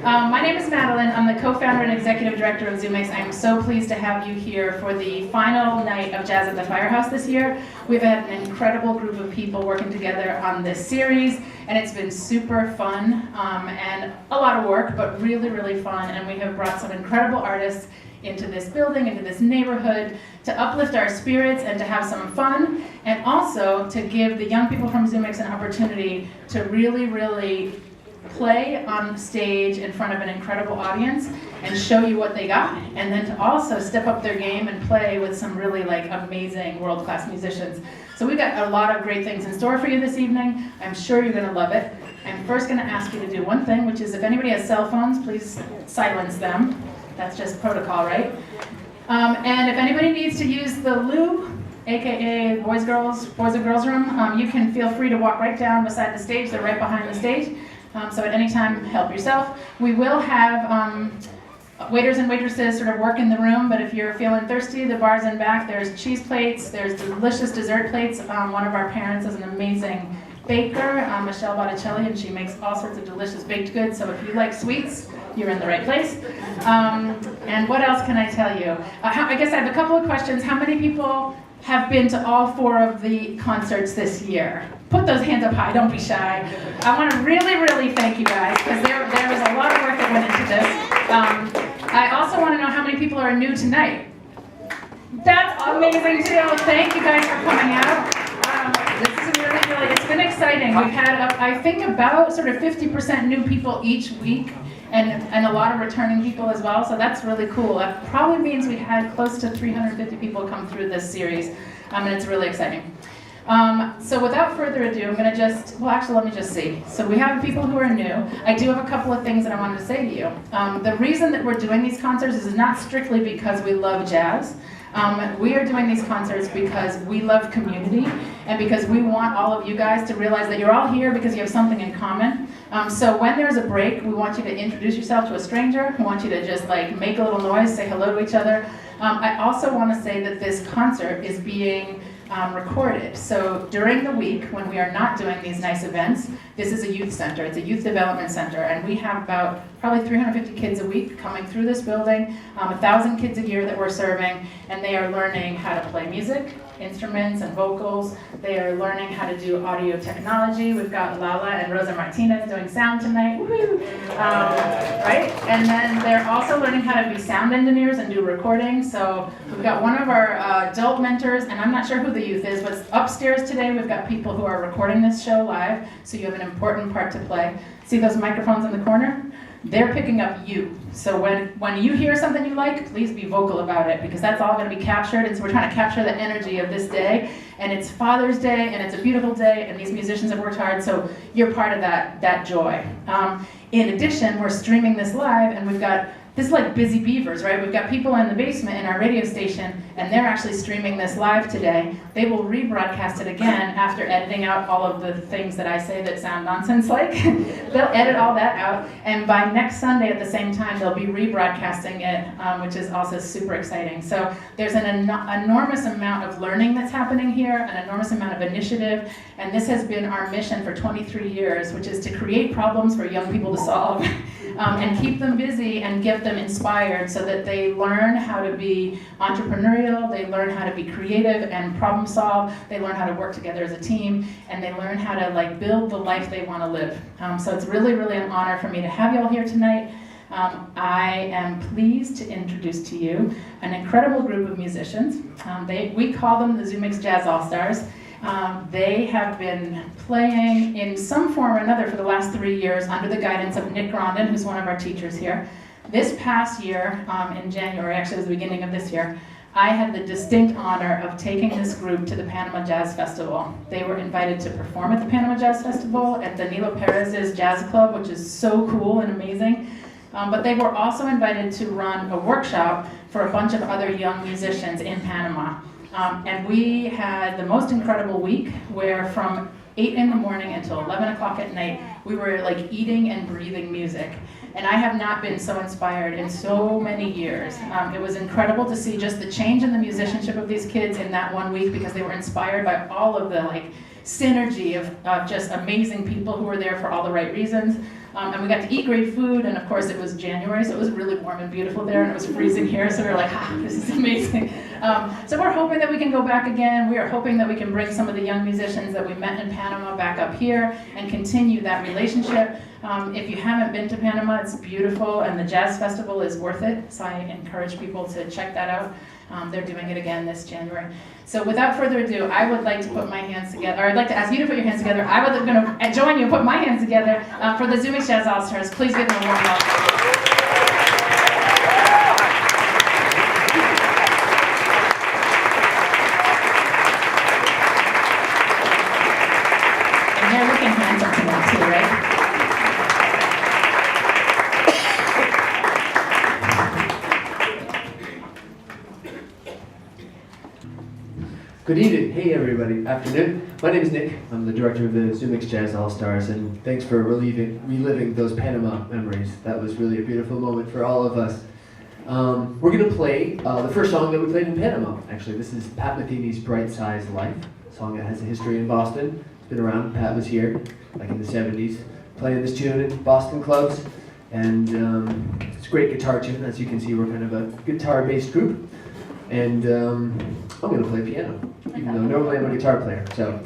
My name is Madeline. I'm the co-founder and executive director of Zumix. I'm so pleased to have you here for the final night of Jazz at the Firehouse this year. We've had an incredible group of people working together on this series, and it's been super fun and a lot of work, but really, really fun. And we have brought some incredible artists into this building, into this neighborhood, to uplift our spirits and to have some fun, and also to give the young people from Zumix an opportunity to really, really play on stage in front of an incredible audience and show you what they got, and then to also step up their game and play with some really amazing world-class musicians. So we've got a lot of great things in store for you this evening. I'm sure you're going to love it. I'm first going to ask you to do one thing, which is if anybody has cell phones, please silence them. That's just protocol, right? And if anybody needs to use the loo, aka boys and girls room, you can feel free to walk right down beside the stage. They're right behind the stage. So at any time, help yourself. We will have waiters and waitresses sort of work in the room, but if you're feeling thirsty, the bar's in back. There's cheese plates, there's delicious dessert plates. One of our parents is an amazing baker, Michelle Botticelli, and she makes all sorts of delicious baked goods. So if you like sweets, you're in the right place. And what else can I tell you? I guess I have a couple of questions. How many people have been to all 4 of the concerts this year? Put those hands up high, don't be shy. I want to really, really thank you guys, because there was a lot of work that went into this. I also want to know how many people are new tonight. That's amazing too. Thank you guys for coming out. This is really, it's been exciting. We've had, I think, about sort of 50% new people each week, and a lot of returning people as well, so that's really cool. That probably means we had close to 350 people come through this series, and it's really exciting. So without further ado, I'm going to let me just see. So we have people who are new. I do have a couple of things that I wanted to say to you. The reason that we're doing these concerts is not strictly because we love jazz. We are doing these concerts because we love community, and because we want all of you guys to realize that you're all here because you have something in common. So when there's a break, we want you to introduce yourself to a stranger. We want you to just make a little noise, say hello to each other. I also want to say that this concert is being recorded. So during the week, when we are not doing these nice events, this is a youth center. It's a youth development center, and we have about probably 350 kids a week coming through this building, 1,000 kids a year that we're serving, and they are learning how to play music, instruments and vocals. They are learning how to do audio technology. We've got Lala and Rosa Martinez doing sound tonight, woohoo! Right? And then they're also learning how to be sound engineers and do recording. So we've got one of our adult mentors, and I'm not sure who the youth is, but upstairs today we've got people who are recording this show live, so you have an important part to play. See those microphones in the corner? They're picking up you. So when you hear something you like, please be vocal about it, because that's all going to be captured. And so we're trying to capture the energy of this day. And it's Father's Day, and it's a beautiful day, and these musicians have worked hard, so you're part of that joy. In addition, we're streaming this live, and we've got, this is like Busy Beavers, right? We've got people in the basement in our radio station, and they're actually streaming this live today. They will rebroadcast it again after editing out all of the things that I say that sound nonsense-like. They'll edit all that out, and by next Sunday at the same time, they'll be rebroadcasting it, which is also super exciting. So there's an enormous amount of learning that's happening here, an enormous amount of initiative, and this has been our mission for 23 years, which is to create problems for young people to solve, and keep them busy and get them inspired so that they learn how to be entrepreneurial, they learn how to be creative and problem solve, they learn how to work together as a team, and they learn how to build the life they want to live. So it's really, really an honor for me to have you all here tonight. I am pleased to introduce to you an incredible group of musicians. We call them the Zumix Jazz All-Stars. They have been playing in some form or another for the last 3 years under the guidance of Nick Grondin, who's one of our teachers here. This past year, in January, actually it was the beginning of this year, I had the distinct honor of taking this group to the Panama Jazz Festival. They were invited to perform at the Panama Jazz Festival at Danilo Perez's Jazz Club, which is so cool and amazing. But they were also invited to run a workshop for a bunch of other young musicians in Panama. And we had the most incredible week where from 8 in the morning until 11 o'clock at night, we were eating and breathing music. And I have not been so inspired in so many years. It was incredible to see just the change in the musicianship of these kids in that 1 week, because they were inspired by all of the synergy of just amazing people who were there for all the right reasons. And we got to eat great food, and of course it was January, so it was really warm and beautiful there, and it was freezing here, so we were like, this is amazing. So we're hoping that we can go back again. We are hoping that we can bring some of the young musicians that we met in Panama back up here and continue that relationship. If you haven't been to Panama, it's beautiful, and the Jazz Festival is worth it, so I encourage people to check that out. They're doing it again this January. So without further ado, I would like to put my hands together, or I'd like to ask you to put your hands together. I would going to join you, put my hands together for the Zumix Jazz All-Stars. Please give them a warm welcome. And they're looking handsome tonight too, right? Good evening. Hey everybody. Afternoon. My name is Nick. I'm the director of the Zumix Jazz All-Stars, and thanks for reliving those Panama memories. That was really a beautiful moment for all of us. We're going to play the first song that we played in Panama. Actually, this is Pat Metheny's Bright Size Life, a song that has a history in Boston. It's been around. Pat was here, like in the 70s, playing this tune in Boston clubs. And it's a great guitar tune. As you can see, we're kind of a guitar-based group. And I'm going to play piano, even though normally I'm a guitar player. So,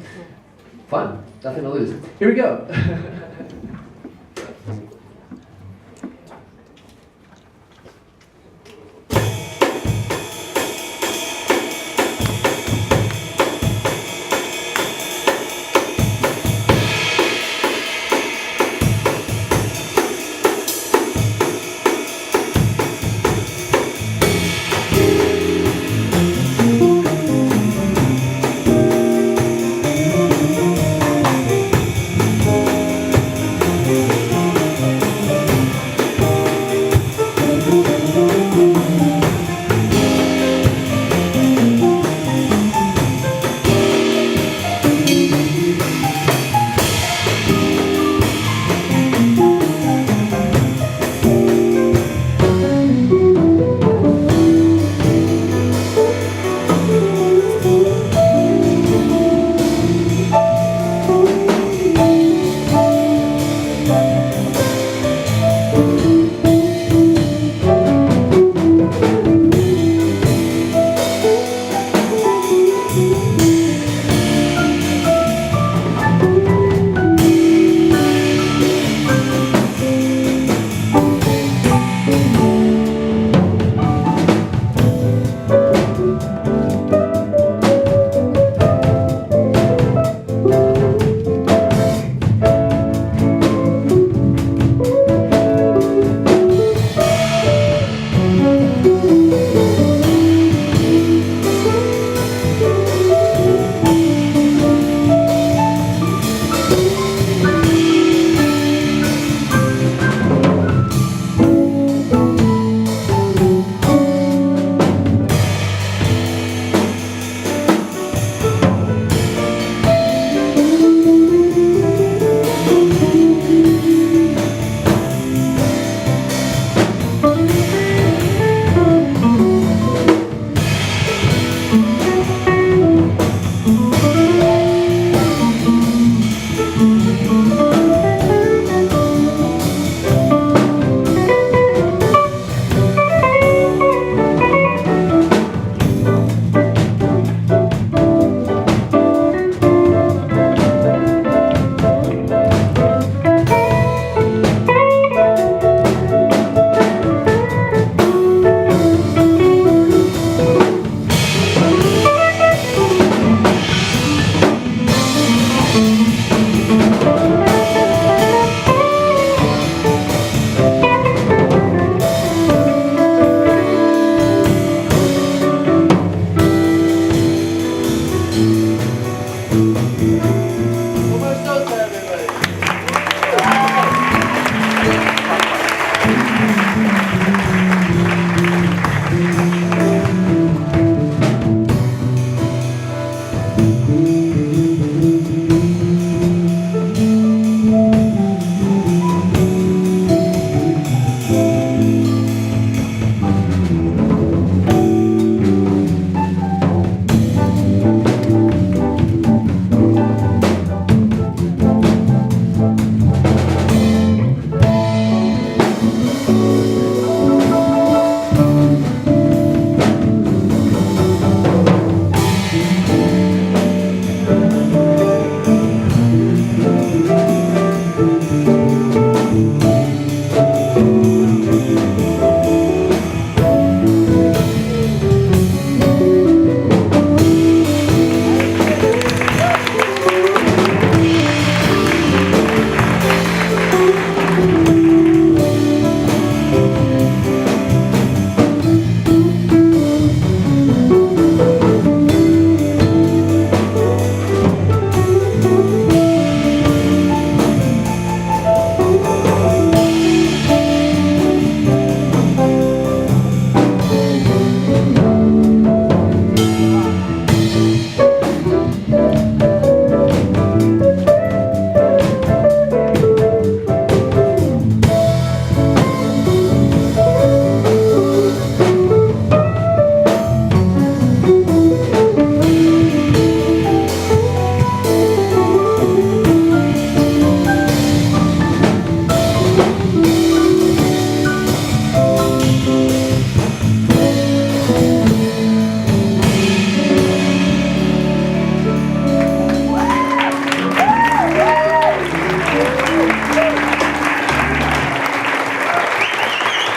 fun, nothing to lose. Here we go.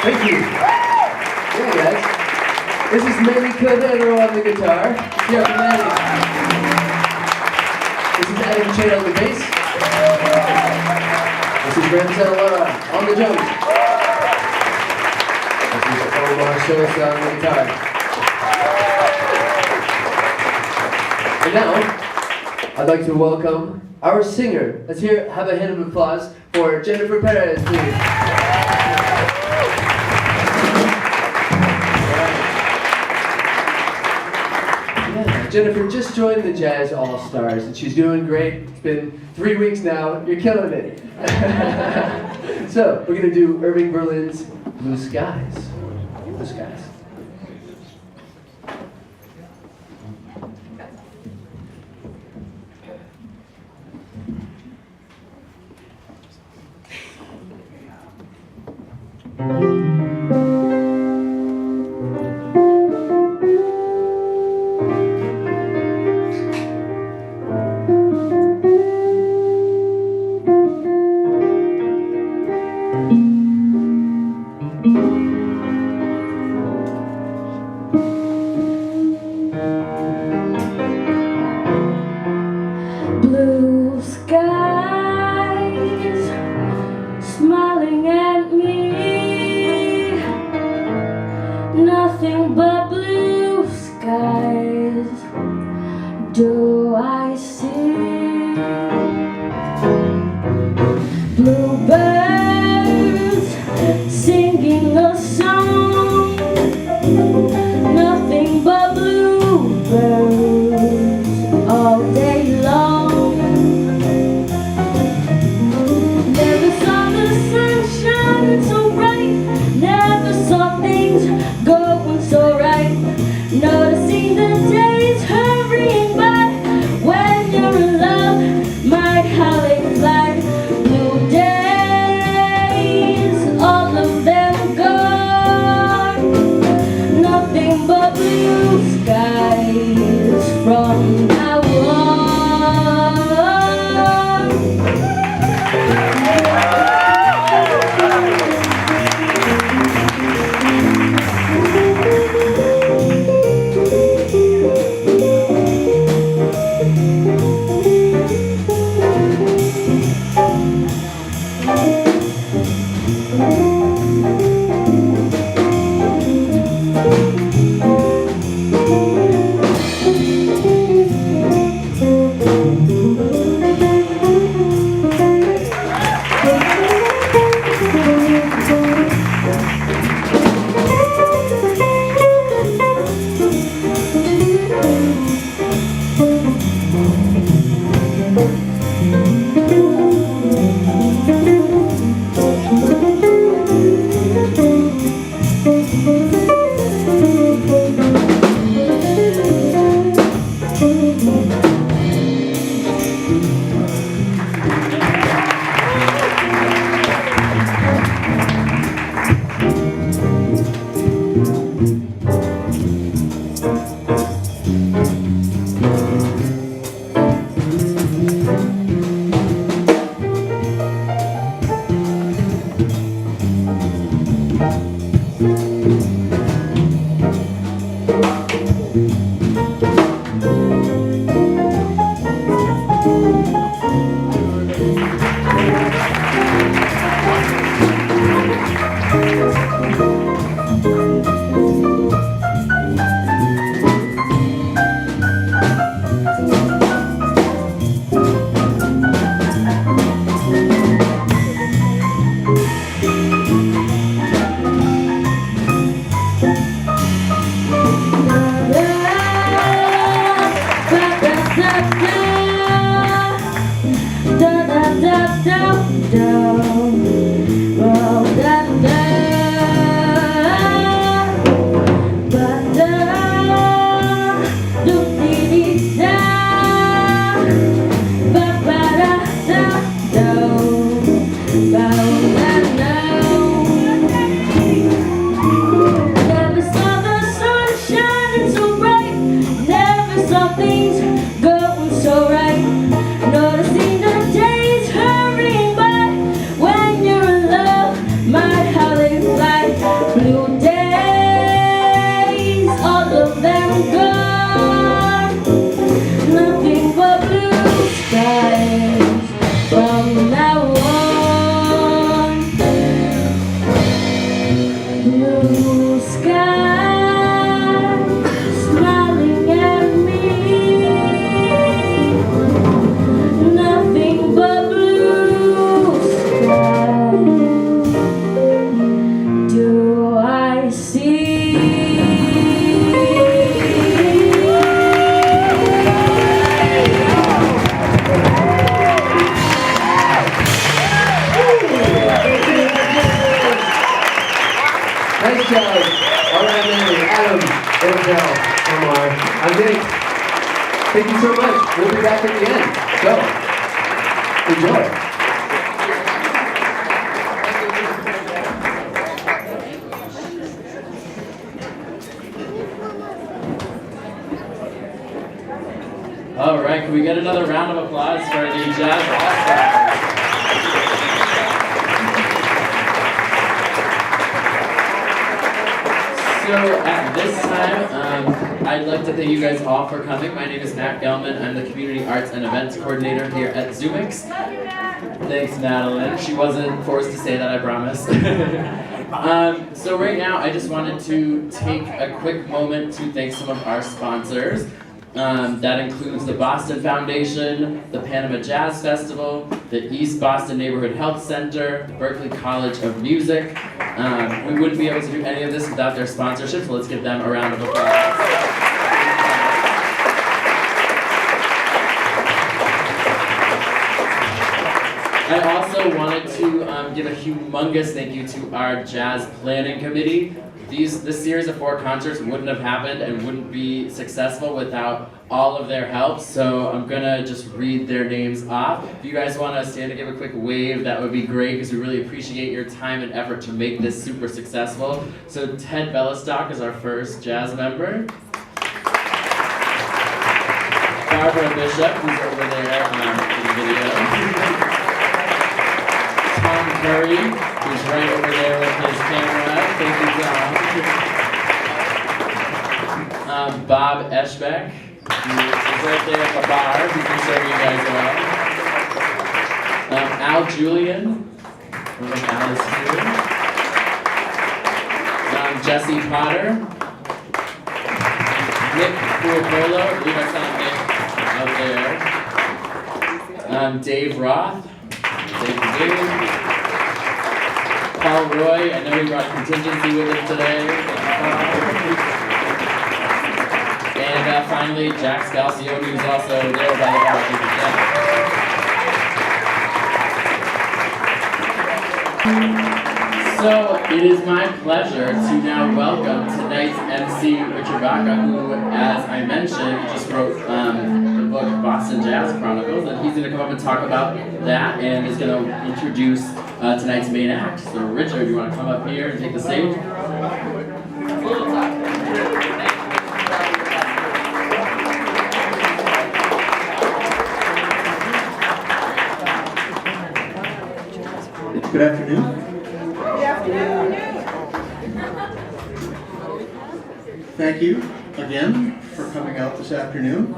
Thank you. Yeah, guys. This is Manny Cordero on the guitar. Yeah, Manny. This is Adam Chan on the bass. This is Ramsey Laura on the drums. This is Omar Sosa on the guitar. And now, I'd like to welcome our singer. Let's have a hand of applause for Jennifer Perez, please. Jennifer just joined the Jazz All-Stars, and she's doing great. It's been 3 weeks now. You're killing it. So, we're going to do Irving Berlin's Blue Skies. Blue Skies. Blue skies smiling at me, nothing but blue skies do I see. Bluebirds singing a song, nothing but bluebirds all day long. Never saw the sun shining so bright, never saw things going so right. Noticing the days hurrying by, when you're in love, my how they fly. Blue days, all of them gone, nothing but blue skies from now on. shout all around Manny, Adam, Isabel, Omar. I'm Nick. Thank you so much. We'll be back at the end. So, enjoy. All right, can we get another round of applause for the Jazz All-Stars? So at this time, I'd like to thank you guys all for coming. My name is Matt Gelman. I'm the Community Arts and Events Coordinator here at Zumix. Thanks, Madeline. She wasn't forced to say that, I promise. So right now, I just wanted to take a quick moment to thank some of our sponsors. That includes the Boston Foundation, the Panama Jazz Festival, the East Boston Neighborhood Health Center, Berklee College of Music. We wouldn't be able to do any of this without their sponsorship, so let's give them a round of applause. I also wanted to give a humongous thank you to our Jazz Planning Committee. This series of 4 concerts wouldn't have happened and wouldn't be successful without all of their help, so I'm gonna just read their names off. If you guys wanna stand and give a quick wave, that would be great, because we really appreciate your time and effort to make this super successful. So Ted Bellistock is our first jazz member. Barbara Bishop, who's over there in the video. Tom Curry, who's right over there with his camera. Thank you, Tom. Bob Eschbeck, who is right there at the bar, who can serve you guys well. Al Julian, where Al is here. Jesse Potter. Nick Puopolo, I believe I saw Nick out there. Dave Roth. Dave. Paul Roy, I know he brought contingency with him today. And finally, Jack Scalcione, who's also there by the bar. So, it is my pleasure to now welcome tonight's MC, Richard Baca, who, as I mentioned, just wrote the book Boston Jazz Chronicles, and he's going to come up and talk about that, and is going to introduce tonight's main act. So Richard, you want to come up here and take the stage? Good afternoon. Good afternoon. Thank you again for coming out this afternoon.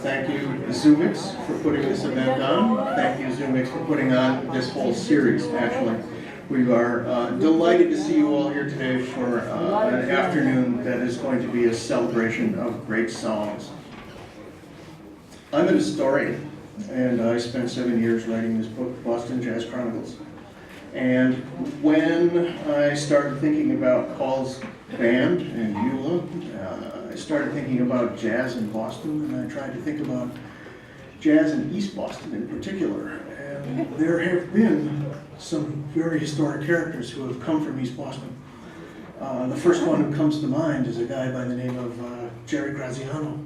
Thank you, Zumix, for putting this event on. Thank you, Zumix, for putting on this whole series, actually. We are delighted to see you all here today for an afternoon that is going to be a celebration of great songs. I'm an historian, and I spent 7 years writing this book, Boston Jazz Chronicles. And when I started thinking about Paul's band and Eula, I started thinking about jazz in Boston, and I tried to think about jazz in East Boston in particular. And there have been some very historic characters who have come from East Boston. The first one who comes to mind is a guy by the name of Jerry Graziano.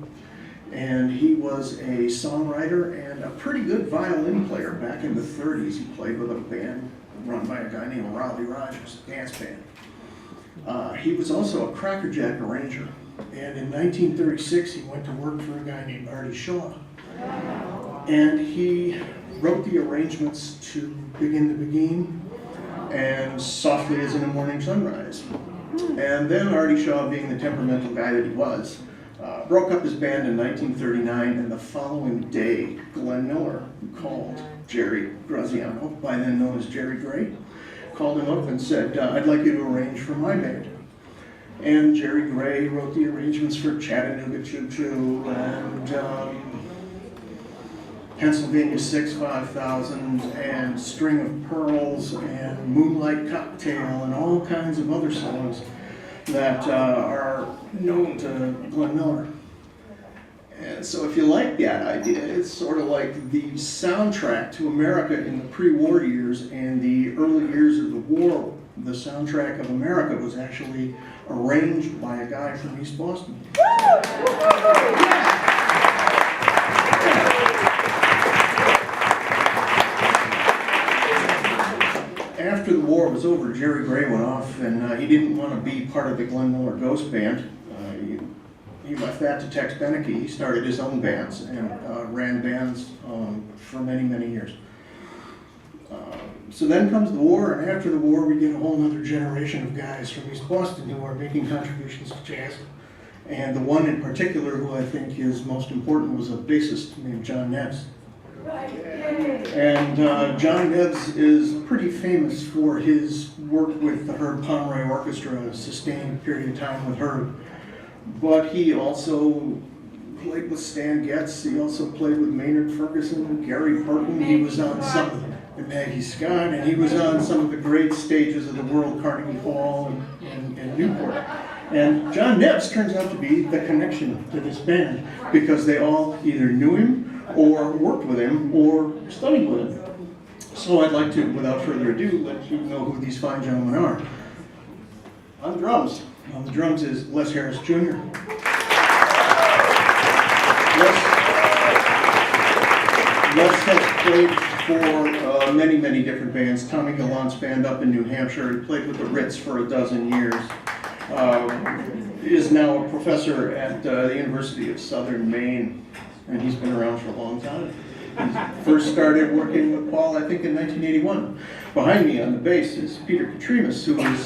And he was a songwriter and a pretty good violin player. Back in the 30s, he played with a band run by a guy named Raleigh Rogers, a dance band. He was also a crackerjack arranger. And in 1936, he went to work for a guy named Artie Shaw. And he wrote the arrangements to Begin to Begin and Softly as in a Morning Sunrise. And then Artie Shaw, being the temperamental guy that he was, broke up his band in 1939, and the following day, Glenn Miller, who called Jerry Graziano, by then known as Jerry Gray, called him up and said, I'd like you to arrange for my band. And Jerry Gray wrote the arrangements for Chattanooga Choo Choo and Pennsylvania 6-5000 and String of Pearls and Moonlight Cocktail and all kinds of other songs that are known to Glenn Miller. And so if you like that idea, it's sort of like the soundtrack to America in the pre-war years and the early years of the war The soundtrack of America was actually arranged by a guy from East Boston. After the war was over, Jerry Gray went off, and he didn't want to be part of the Glenn Miller Ghost Band. He left that to Tex Beneke. He started his own bands and ran bands for many, many years. So then comes the war, and after the war, we get a whole other generation of guys from East Boston who are making contributions to jazz. And the one in particular who I think is most important was a bassist named John Neves. And John Neves is pretty famous for his work with the Herb Pomeroy Orchestra, a sustained period of time with Herb. But he also played with Stan Getz, he also played with Maynard Ferguson, Gary Burton, he was on some, and Maggie Scott, and he was on some of the great stages of the world, Carnegie Hall and Newport. And John Neves turns out to be the connection to this band, because they all either knew him, or worked with him, or studied with him. So I'd like to, without further ado, let you know who these fine gentlemen are. On drums. On the drums is Les Harris Jr. Les has played for many, many different bands. Tommy Gallant's band up in New Hampshire. He played with the Ritz for a dozen years. Is now a professor at the University of Southern Maine, and he's been around for a long time. He first started working with Paul, I think, in 1981. Behind me on the bass is Peter Katrimas, who is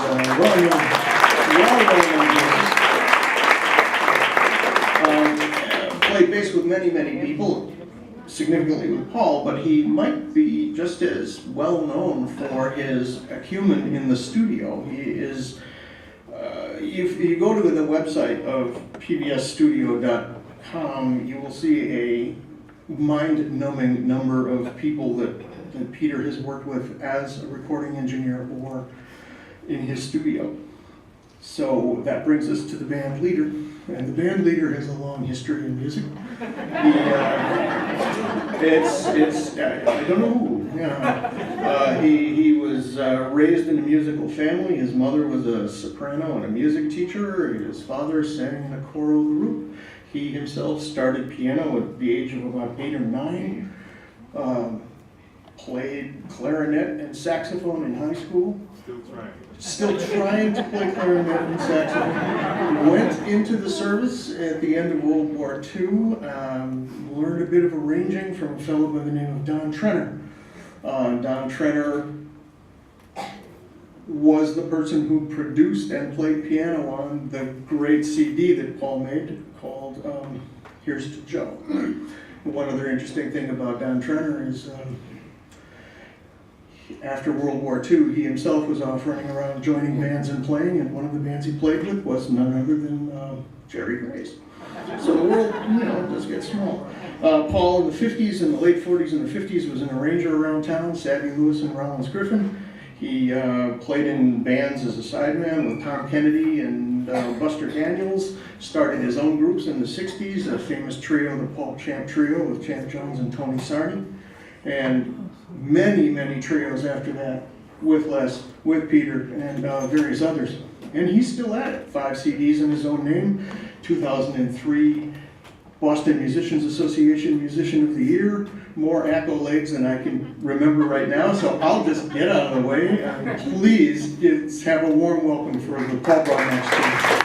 played bass with many, many people, significantly with Paul, but he might be just as well known for his acumen in the studio. He is, if you go to the website of pbsstudio.com, you will see a mind-numbing number of people that Peter has worked with as a recording engineer or in his studio. So that brings us to the band leader, and the band leader has a long history in music. I don't know who. He was raised in a musical family. His mother was a soprano and a music teacher. His father sang in a choral group. He himself started piano at the age of about 8 or 9. Played clarinet and saxophone in high school. Still trying to play clarinet and saxophone. Went into the service at the end of World War II. Learned a bit of arranging from a fellow by the name of Don Trenner. Don Trenner was the person who produced and played piano on the great CD that Paul made called Here's to Joe. One other interesting thing about Don Trenner is after World War II, he himself was off running around joining bands and playing, and one of the bands he played with was none other than Jerry Gray's. So the world, does get small. Paul in the 50s, in the late 40s and the 50s, was an arranger around town, Savvy Lewis and Rollins Griffin. He played in bands as a sideman with Tom Kennedy and Buster Daniels. Started his own groups in the 60s, a famous trio, the Paul Champ Trio, with Champ Jones and Tony Sarni. And many, many trios after that, with Les, with Peter, and various others. And he's still at it. 5 CDs in his own name. 2003 Boston Musicians Association Musician of the Year. More accolades than I can remember right now, so I'll just get out of the way. And please have a warm welcome for the Paul Broadnax team.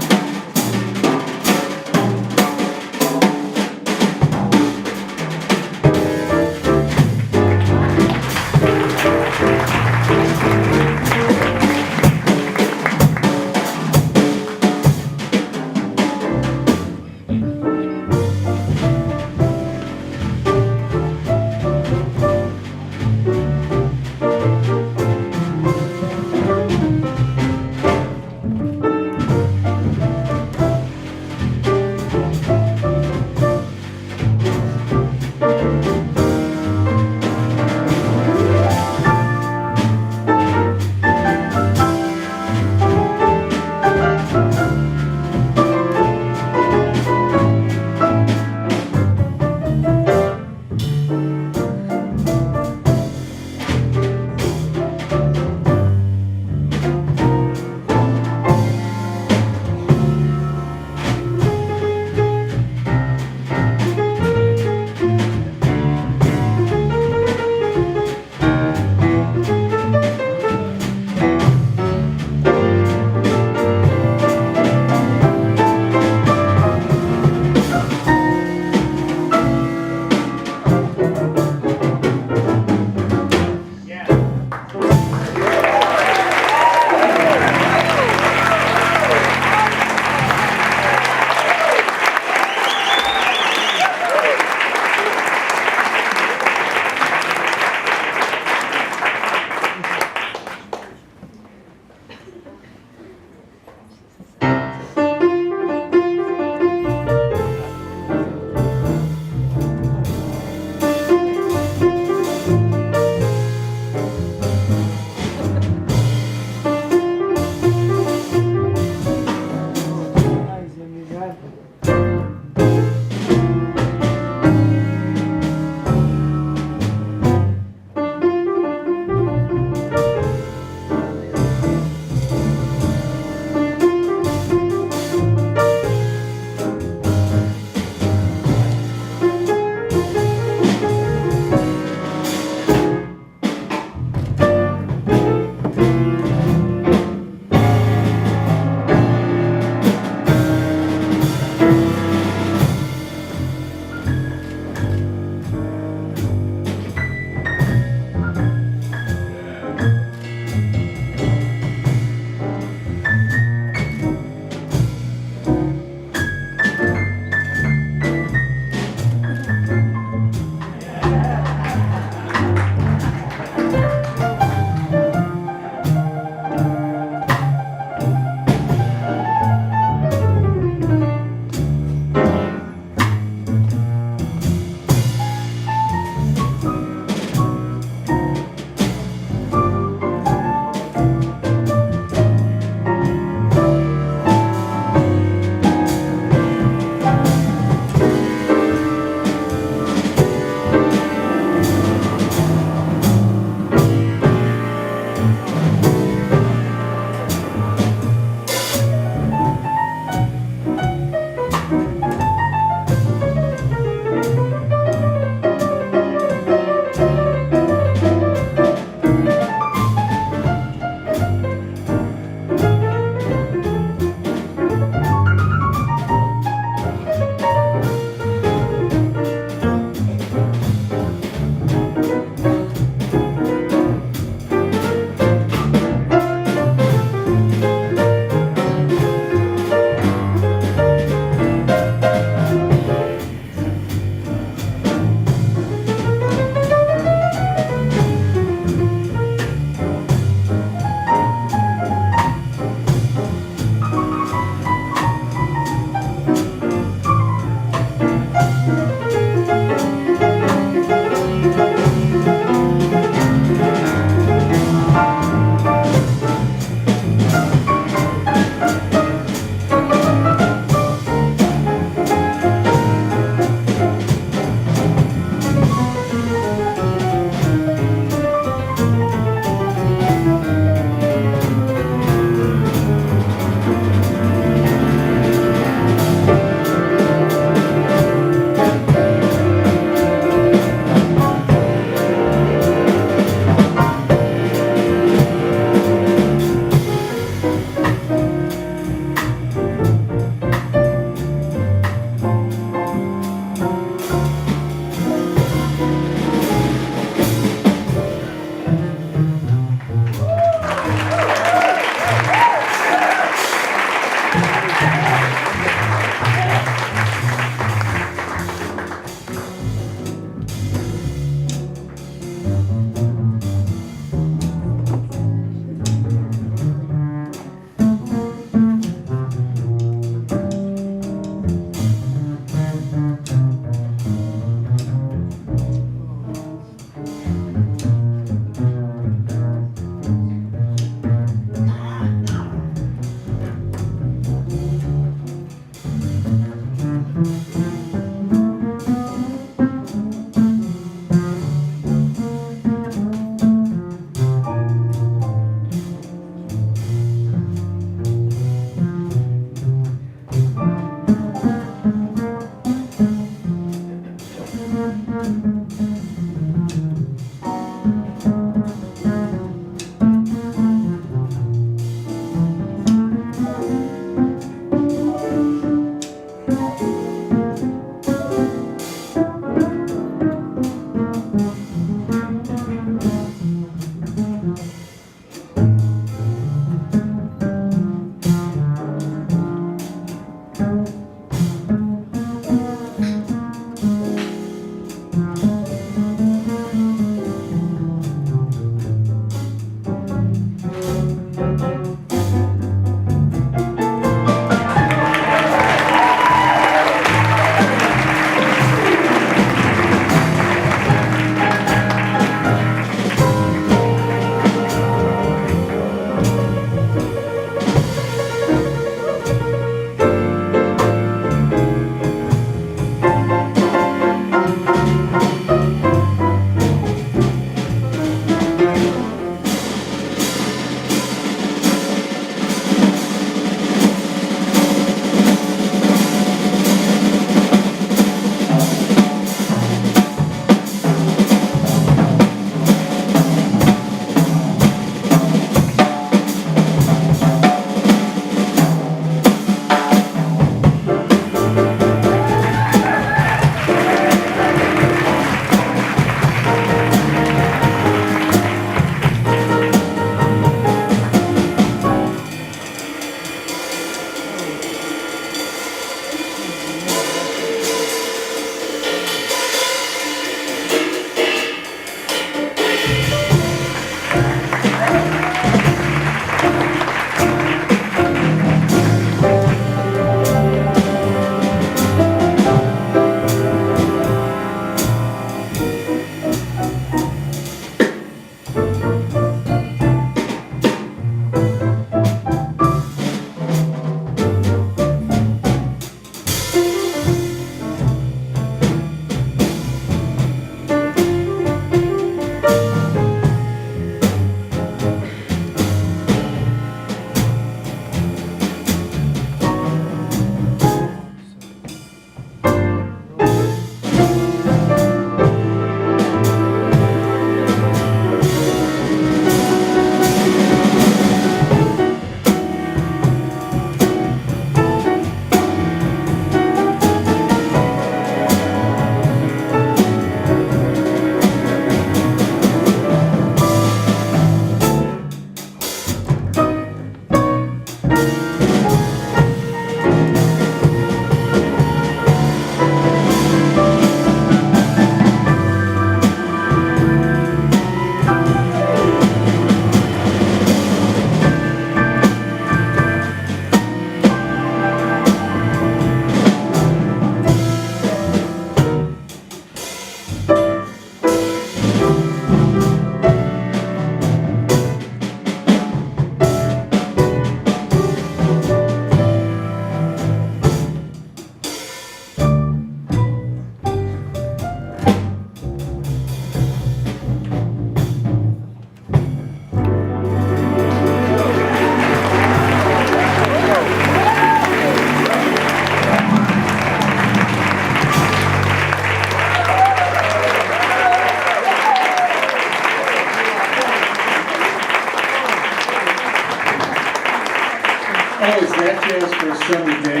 Oh, is that jazz for a sunny day?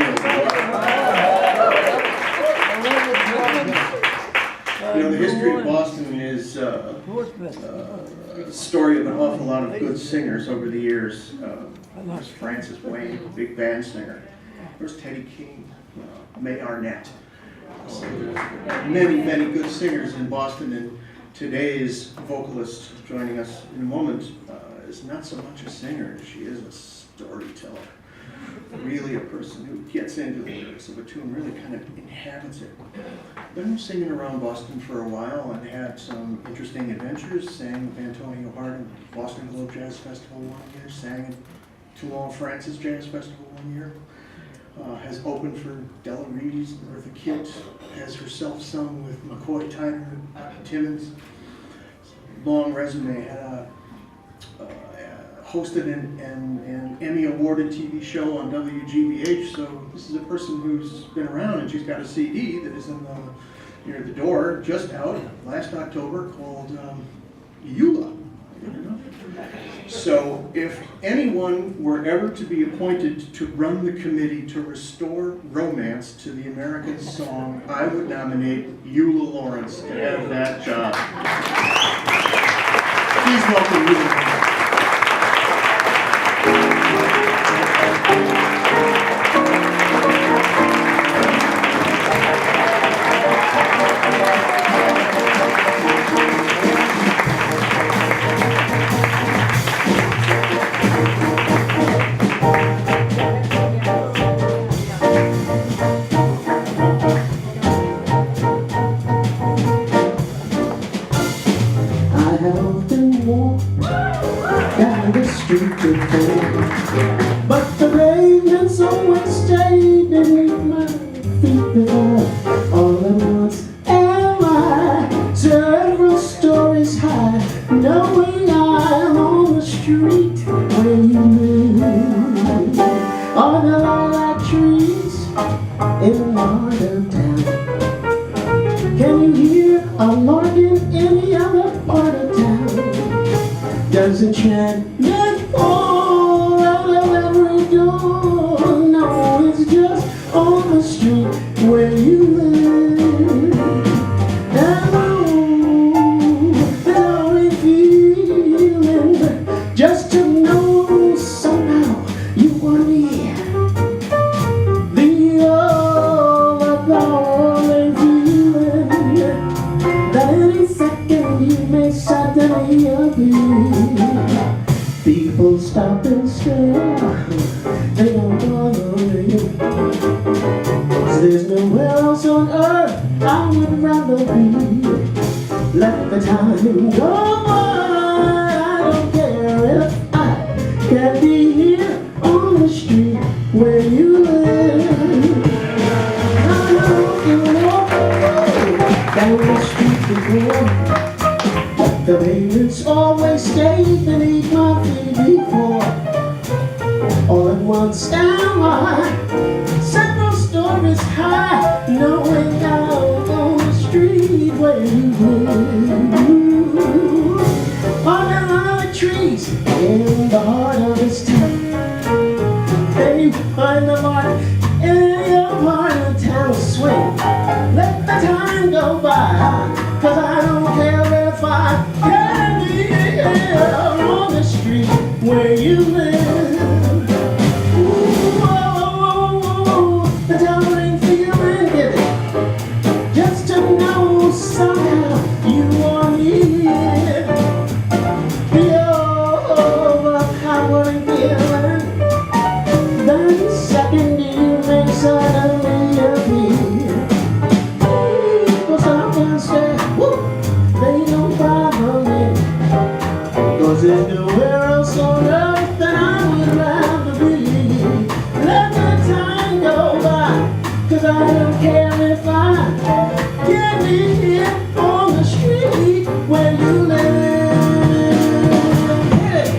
You know, the history of Boston is a story of an awful lot of good singers over the years. There's Francis Wayne, big band singer. There's Teddy King, May Arnett. Many, many good singers in Boston, and today's vocalist joining us in a moment is not so much a singer, she is a storyteller. Really a person who gets into the lyrics of a tune, really kind of inhabits it. Been singing around Boston for a while and had some interesting adventures. Sang with Antonio Hart at Boston Globe Jazz Festival one year, sang at Toulon, France's Jazz Festival one year. Has opened for Della Reese, Bertha Kitt, has herself sung with McCoy Tyner and Timmons. Long resume, had hosted an Emmy awarded TV show on WGBH, so this is a person who's been around, and she's got a CD that is in the near the door, just out last October, called Eula. So if anyone were ever to be appointed to run the committee to restore romance to the American song, I would nominate Eula Laurence to have that job. Please welcome Eula. But the pavement's always stayed beneath my feet before. All at once am I several stories high, knowing I'm on the street where you live. On the lilac trees in the heart of town. Can you hear a lark in any other part of town? Does it chant? All out of every door. No, it's just on the street where you live. Hello, that only feeling just to know somehow you are near. The all of the only feeling that any second you may suddenly appear. People stop and stare, they don't bother me. 'Cause there's nowhere else on earth I would rather be. Let the time go by, I don't care if I can be here on the street where you live. I know you walk down the street before. The pavement's always stayed beneath my feet before. All at once am I several stories high, knowing out on the street where you live. Under the trees in the heart of this town. Can you find the mark in your part of town? Swing, let the time go by, 'cause I don't care if I can be here on the street where you live. Ooh, oh, oh, oh, the towering feeling giving, just to know somehow you are near. The overpowering feeling, the second you may suddenly appear. People stop and stare, woo, they don't bother me. 'Cause there's nowhere else on earth that I would rather be. Let the time go by, 'cause I don't care if I can be here on the street where you live. Hit it.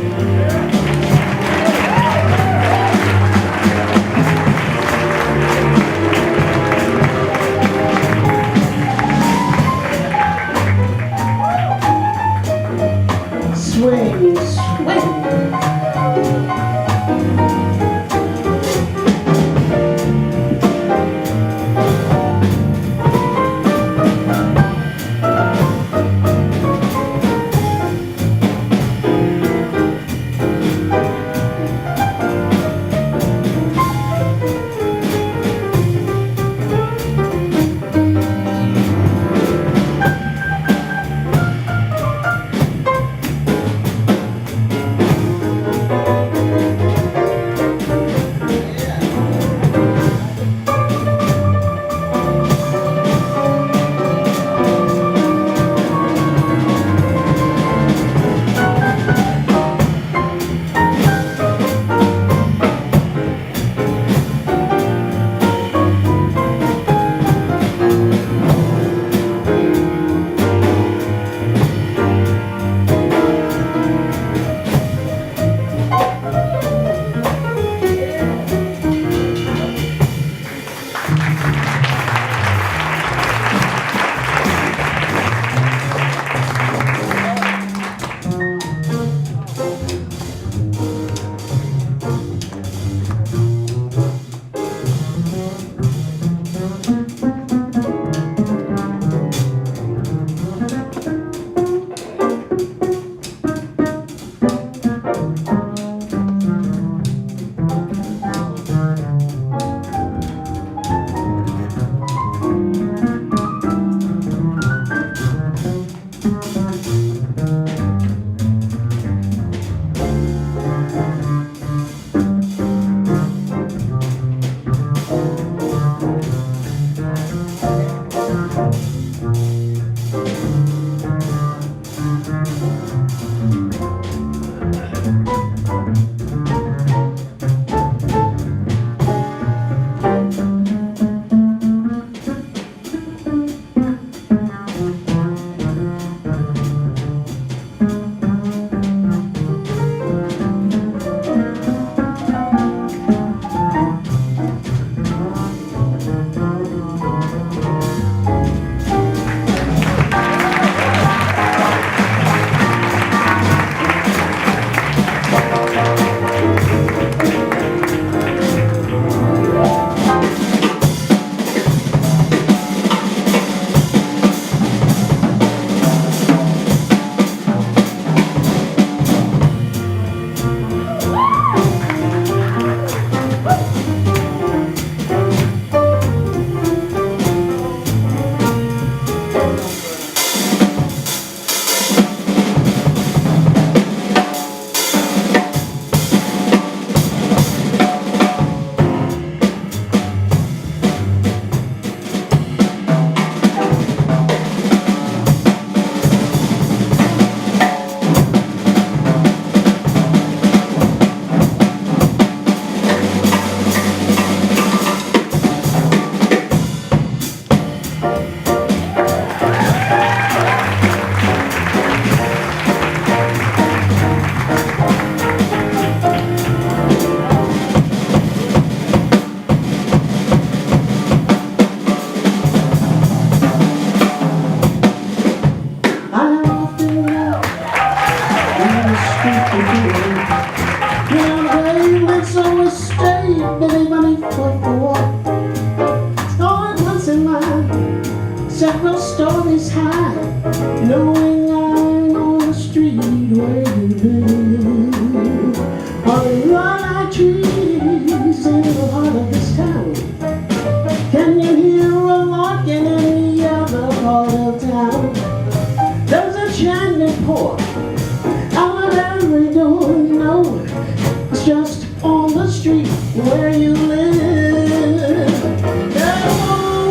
shining pour out of every door. No, it's just on the street where you live. Oh,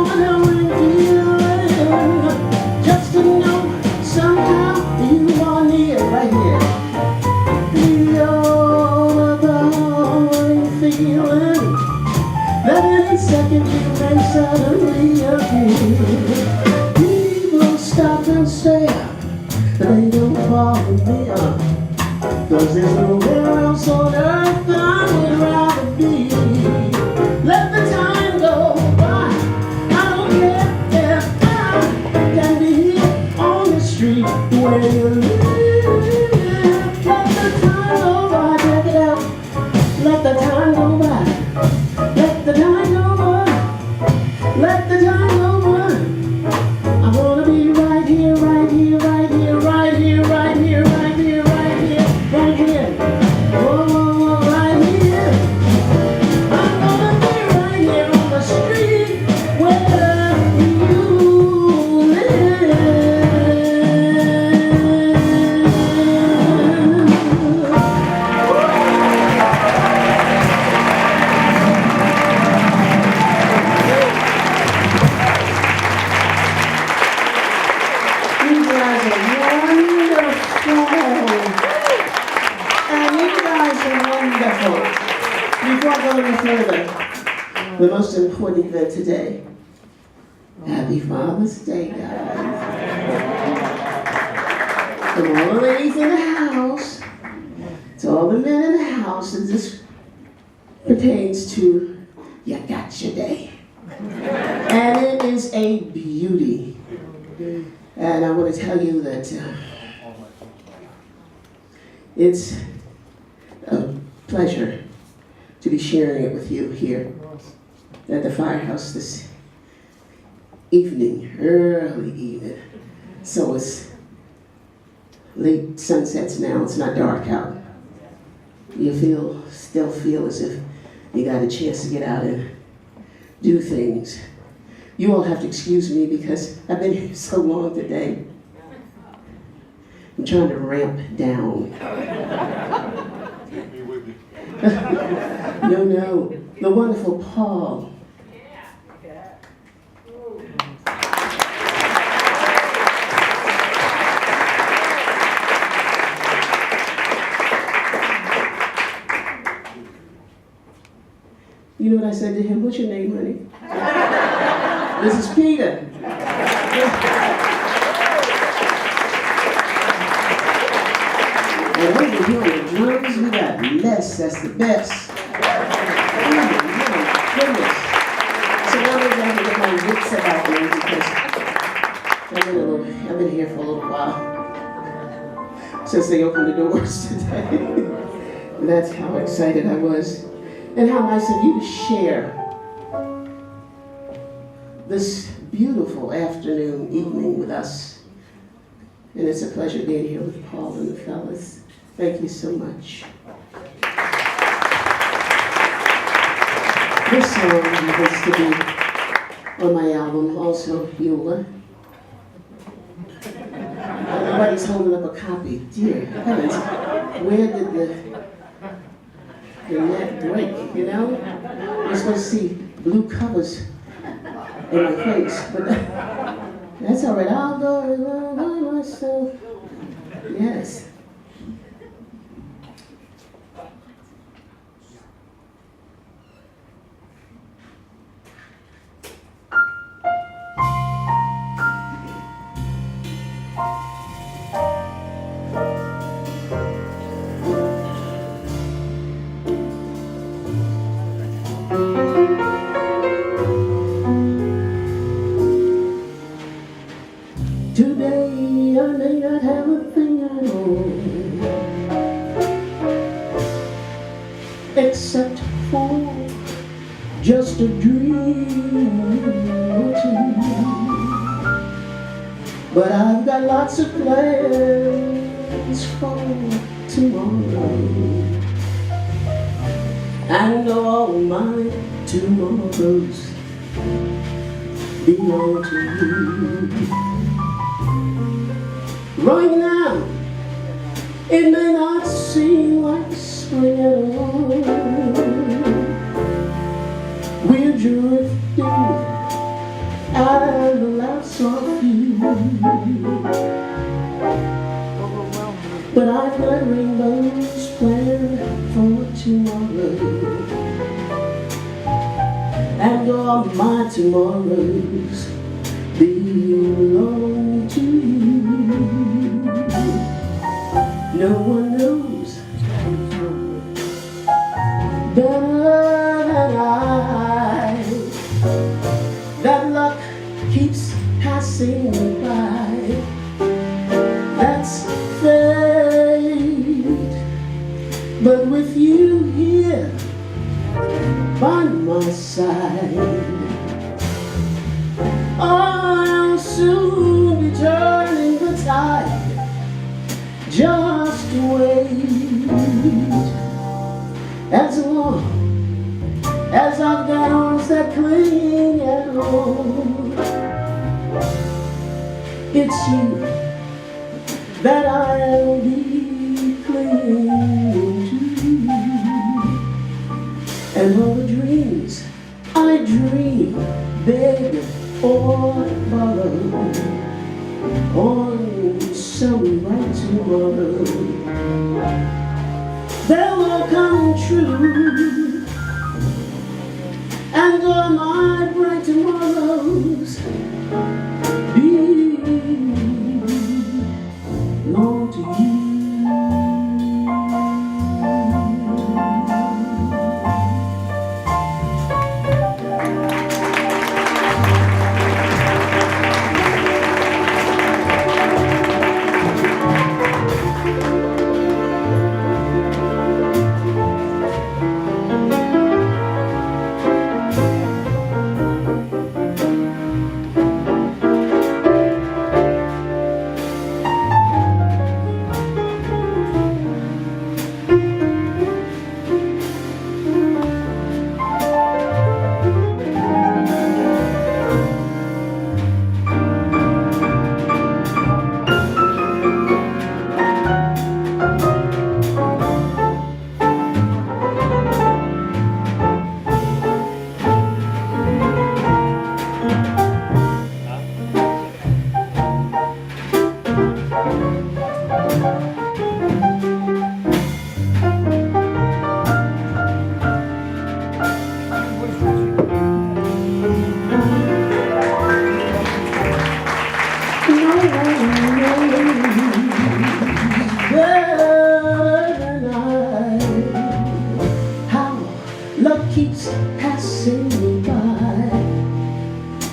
I know it feeling just to know somehow you are near right here. You're the feeling that any second you may suddenly appear. People stop and stare, they don't follow me up, 'cause there's nowhere else on earth I would rather be. Let the time go by, I don't care if I can be here on the street where you live. Let the time go by, check it out. Let the time go by. Let the time go by. Let the time go by. I wanna be right here, right here, right here, right here, right here, right here, right here, right here. Oh, right here. I'm gonna be right here on the street where you live. You guys are wonderful. And you guys are wonderful. Before I go any further, the most important event today. Happy Father's Day, guys. To all the ladies in the house, to all the men in the house, and this pertains to you got your day. And it is a beauty. And I want to tell you that it's a pleasure to be sharing it with you here at the Firehouse this evening, early evening. So it's late sunsets now, it's not dark out. You still feel as if you got a chance to get out and do things. You all have to excuse me because I've been here so long today. I'm trying to ramp down. No, the wonderful Paul. You know what I said to him? What's your name, honey? This is Peter. And over here on the drums, we got Les, that's the best. Oh my goodness. So now we're going to get my wits about me because I've been here for a little while. Since they opened the doors today. That's how excited I was. And how nice of you to share this beautiful afternoon, evening with us. And it's a pleasure being here with Paul and the fellas. Thank you so much. This song happens to be on my album, also Eula. Everybody's holding up a copy. Dear heavens, where did the net break, you know? You're supposed to see blue covers in my face, but that's all right. I'll go by myself. Yes. Today I may not have a thing I own, except for just a dream or two. But I've got lots of plans for tomorrow, and all my tomorrows belong to you. Right now, it may not seem like spring at all. We're drifting out of the last of you. But I've got rainbows planned for tomorrow, and all my tomorrows belong to you. No one knows better than I that luck keeps passing me by. That's fate, but with you here by my side, I'll soon be turning the tide. Just wait, as long as I've got arms that cling at all. It's you that I'll be clinging to, and all the dreams I dream, beg or borrow, on some bright tomorrow, they'll all come true, and all my bright tomorrows belong to you. Love keeps passing me by.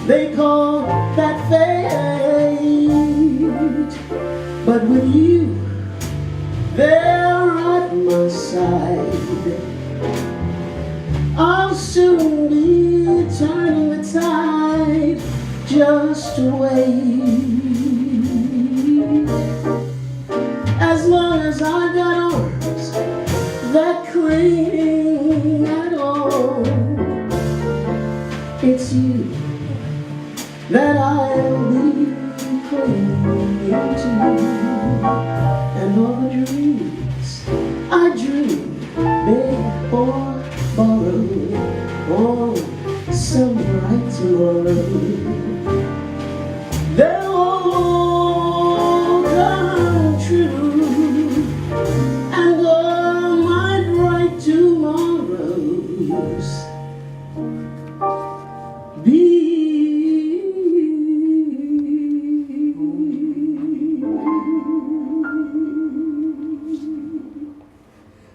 They call that fate, but with you, they're at my side. I'll soon be turning the tide. Just wait, as long as I've got arms that cling at all. It's you that I'll be clinging to, and all the dreams I dream, beg or borrow, on some bright tomorrow, they'll all come true, and all my bright tomorrows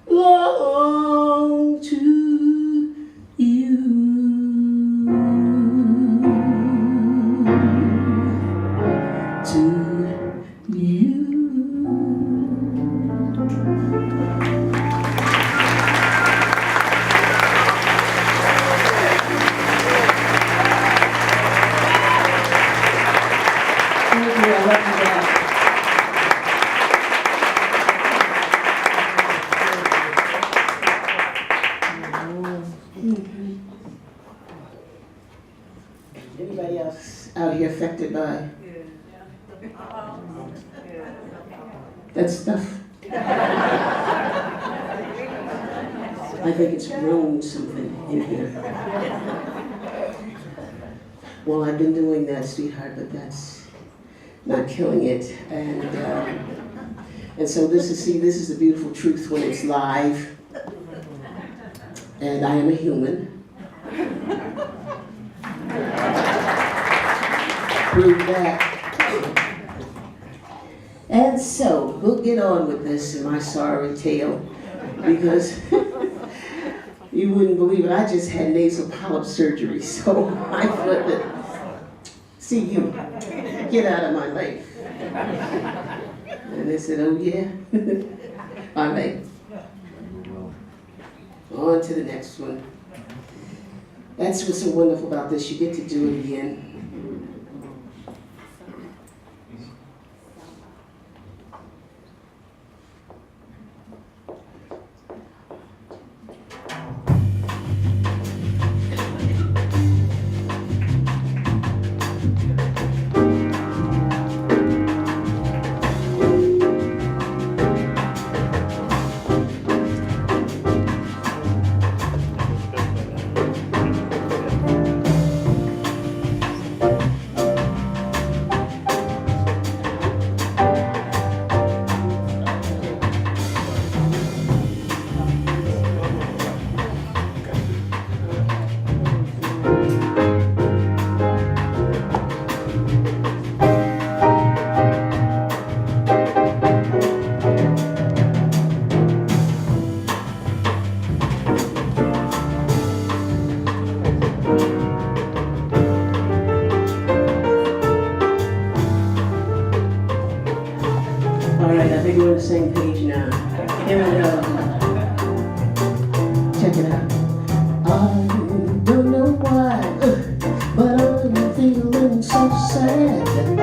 belong to you. To you. Thank you, I love you guys. Anybody else out here affected by? That stuff. I think it's grown something in here. Well, I've been doing that, sweetheart, but that's not killing it. And so this is the beautiful truth when it's live. And I am a human. Prove that. And so, we'll get on with this in my sorry tale, because you wouldn't believe it, I just had nasal polyp surgery, so I thought that, see you, get out of my life. And they said, oh yeah? All right. On to the next one. That's what's so wonderful about this, you get to do it again. We're on the same page now. Here we go. Check it out. I don't know why, but I'm feeling so sad.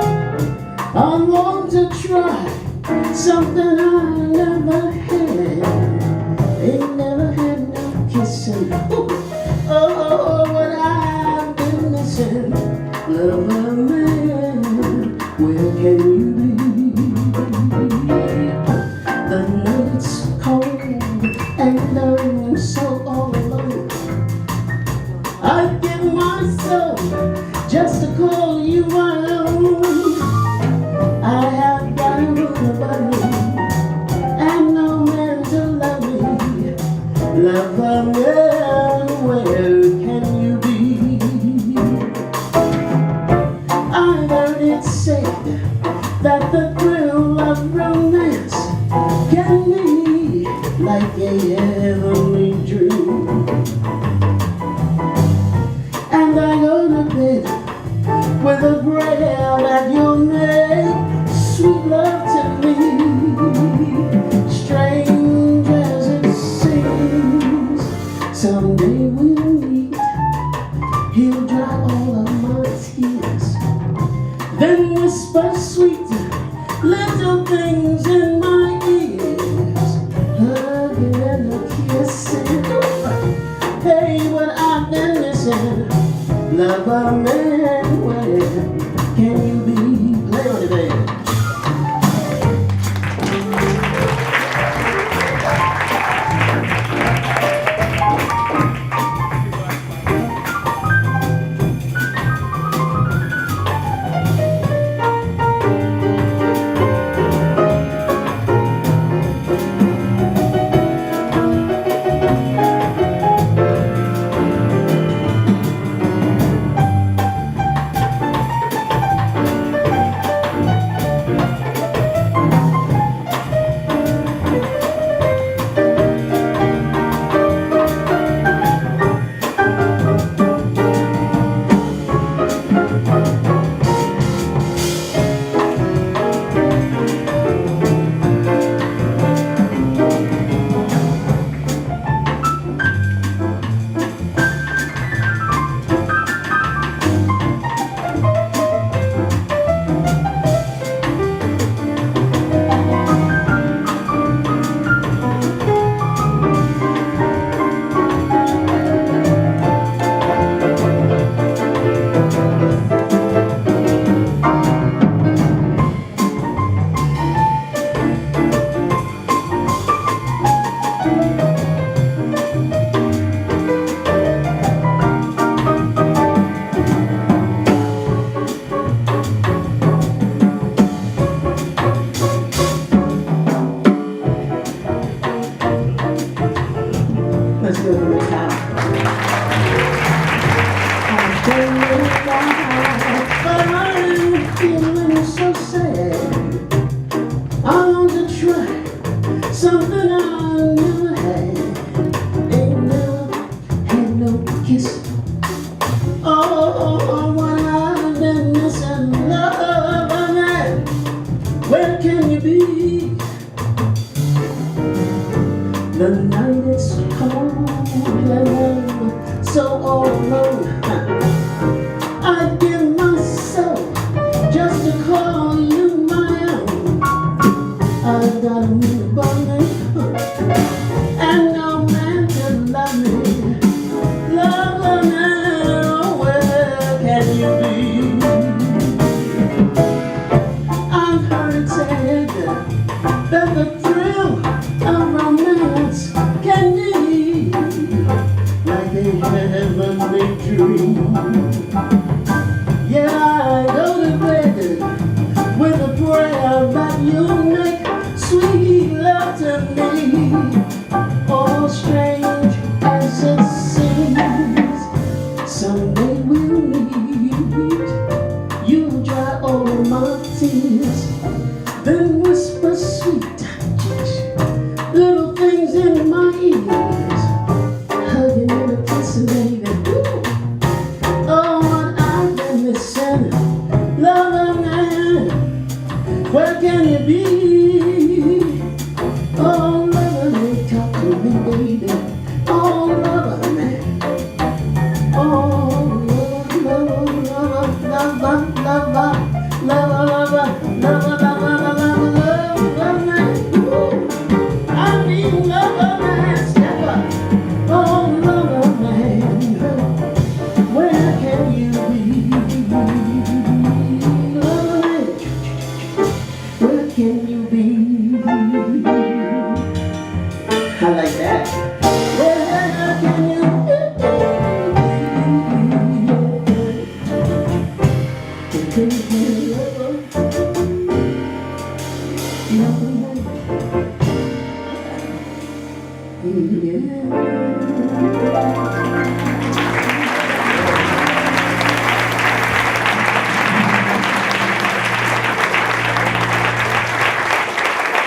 I want to try something I never had. Ain't never had no kissing. Oh, what I've been missing. Lover man, where can you be? The night's cold and I'm so all alone. I give my soul just to call you my own. I have got nobody and no man to love me. Lover man, where can you be? I heard it said that the thrill of romance can be like a heavenly dream. And I go to bed with a prayer that you'll make sweet love to me. Strange as it seems, someday we'll meet. He'll dry all of my tears, then whisper sweet little things in my ears, hugging and kissing. Hey, what I've been missing. Lover man, where can you be? Play on it, baby. so sad. I want to try something I never had. Ain't never had no kiss. Oh, what I've been missing, love, man. Where can you be? The night is cold and I'm so all alone. I'd give my soul just to call you my own. I've got a new body and no man can love me. Love me, oh, where can you be? I've heard it said that the thrill of romance can be like a heavenly dream. Yeah, I go to bed with a prayer that you'll make sweet love to me. Oh, strange as it seems, someday we'll meet. You'll dry all my tears, then whisper sweet little things in my ears, hugging and a kissing, baby. Ooh. Oh, what I've been missing, love man, where can you be? Oh, lover man, talk to me, baby. Oh, lover man. Oh, lover, lover, lover, lover, lover, lover, lover, lover, lover, lover, man. Ooh. I need lover man, step up. Oh, lover man, where can you be? Lover man, where can you be? I like that. Where can you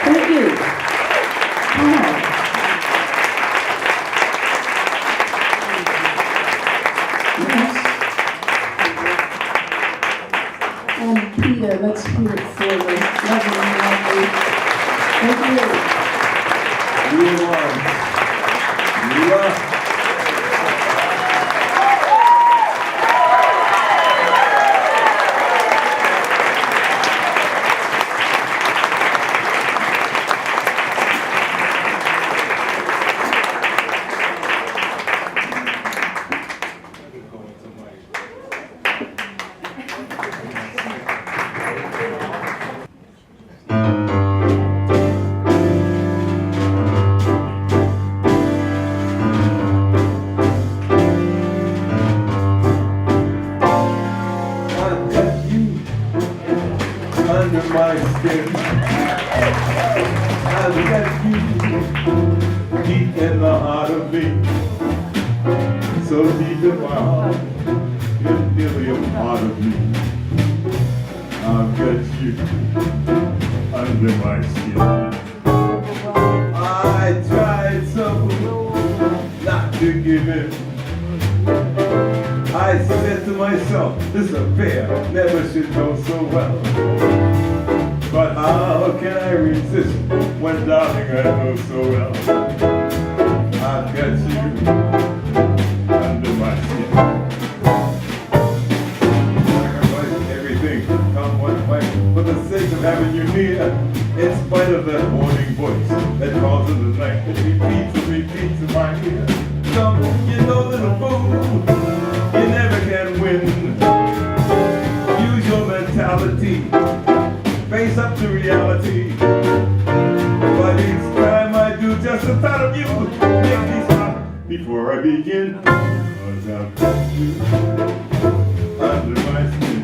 Thank you. And Peter, let's hear it for the lovely. Thank you. Eula. Under my skin, I let you deep in the heart of me, so deep in my heart, you're nearly a part of me. I've got you under my skin. I tried so not to give in. I said to myself, this affair never should go so well. But how can I resist when, darling, I know so well I've got you under my skin. Sacrifice everything, come what might, for the sake of having you near, in spite of that warning voice that calls in the night, that repeats in my ear. So, you know, little fool, you never can win. Use your mentality, face up to reality. But each time I do, just the thought of you makes me stop before I begin. 'Cause I've got you under my skin.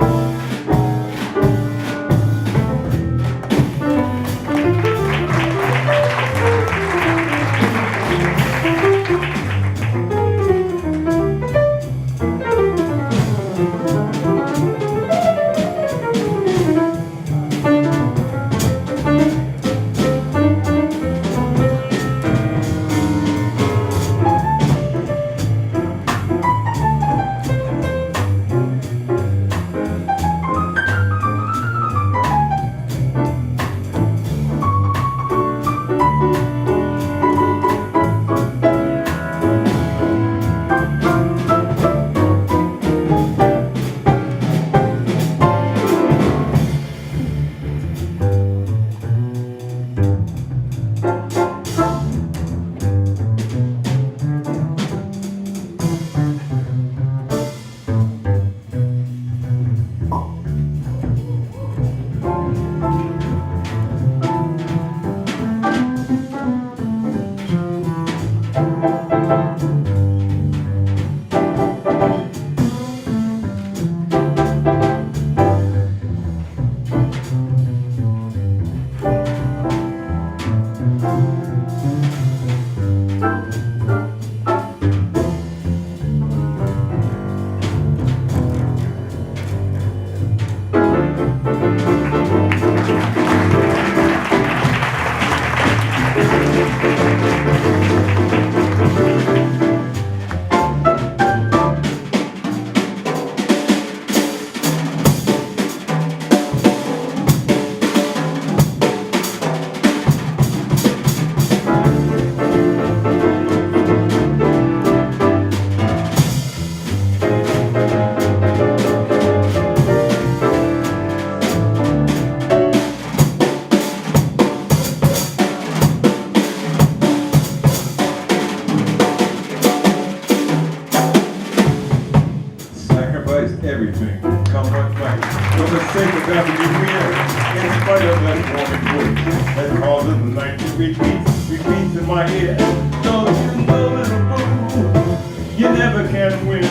spite of that warning voice that causes the night to repeats in my ear. Don't you know, little boo, you never can win.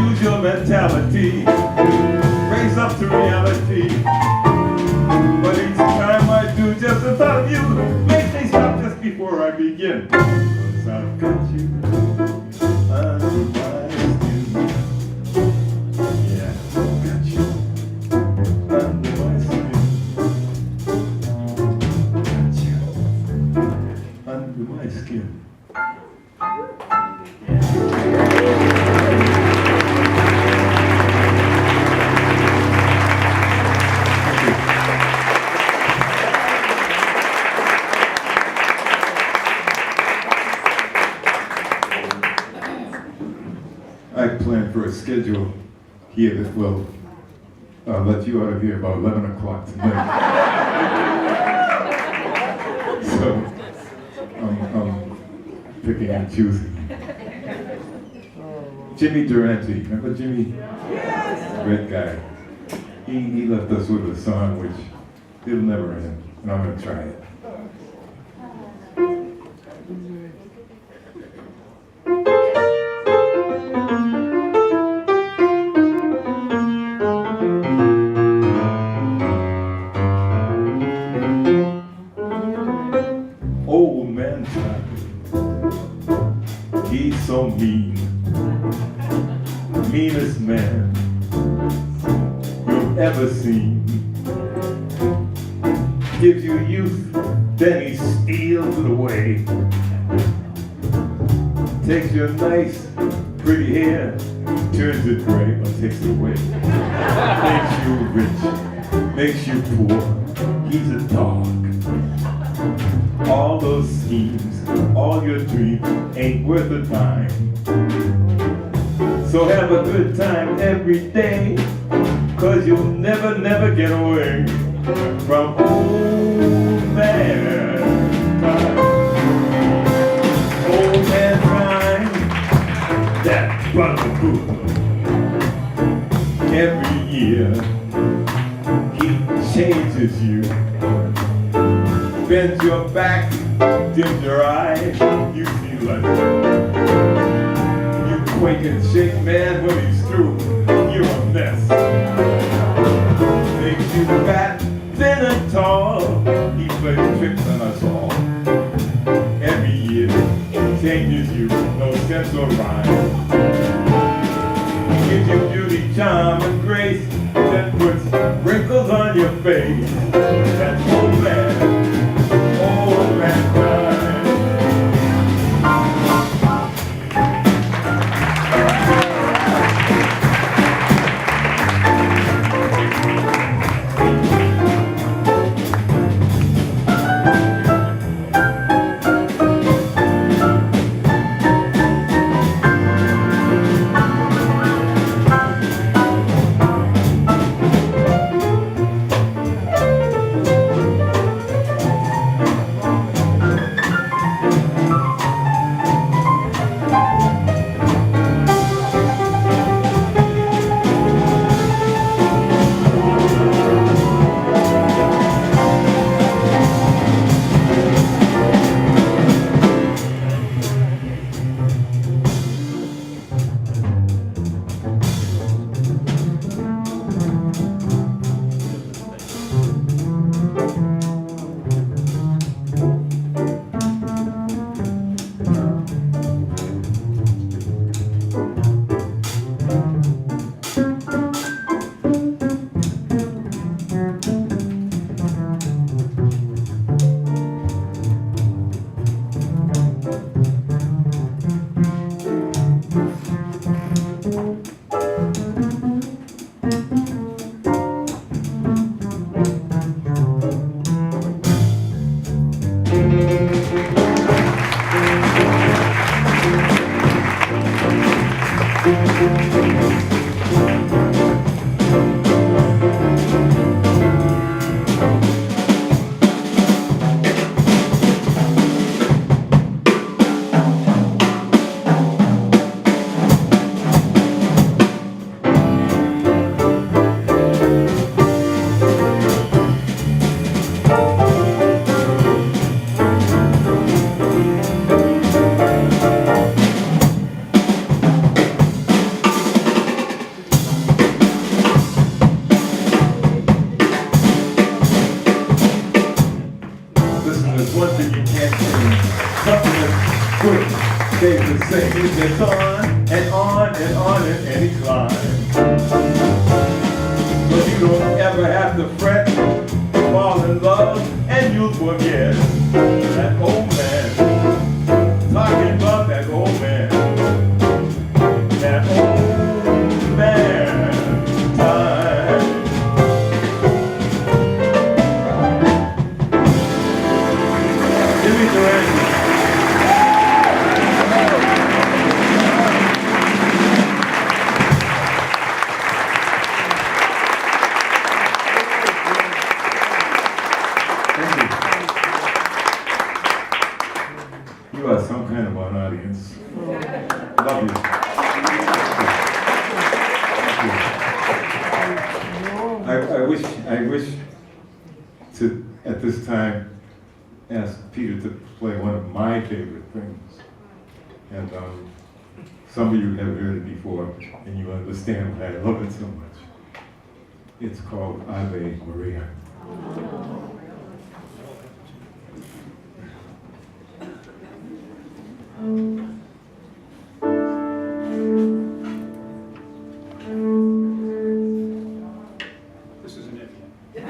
Use your mentality, raise up to reality. But each time I do, just the thought of you makes me stop just before I begin. 'Cause I've got you under my skin. Yeah, I've got you under my skin. Got you under my skin. I plan for a schedule here that will let you out of here about 11 o'clock tonight. So I'm picking and choosing. Jimmy Durante, remember Jimmy? Yes! Great guy. He left us with a song which he'll never end, and I'm gonna try it. Old man time, he's so mean, meanest man you've ever seen. Gives you youth, then he steals it away. Takes your nice, pretty hair, turns it gray, or takes it away. Makes you rich, makes you poor, he's a dog. All those schemes, all your dreams ain't worth a dime. So have a good time every day, 'cause you'll never, never get away from old man time. Old man time, that bugaboo. Every year, he changes you. Bends your back, dims your eye, you see life. You quake and shake, man, when he's through, you're a mess. Makes you fat, thin and tall, he plays tricks on us all. Every year, changes you, no sense or rhyme. He gives you beauty, charm, and grace, then puts wrinkles on your face. That's old man. Old man time. audience. Love you. I wish to, at this time, ask Peter to play one of my favorite things. And some of you have heard it before, and you understand why I love it so much. It's called Ave Maria. This isn't it yet.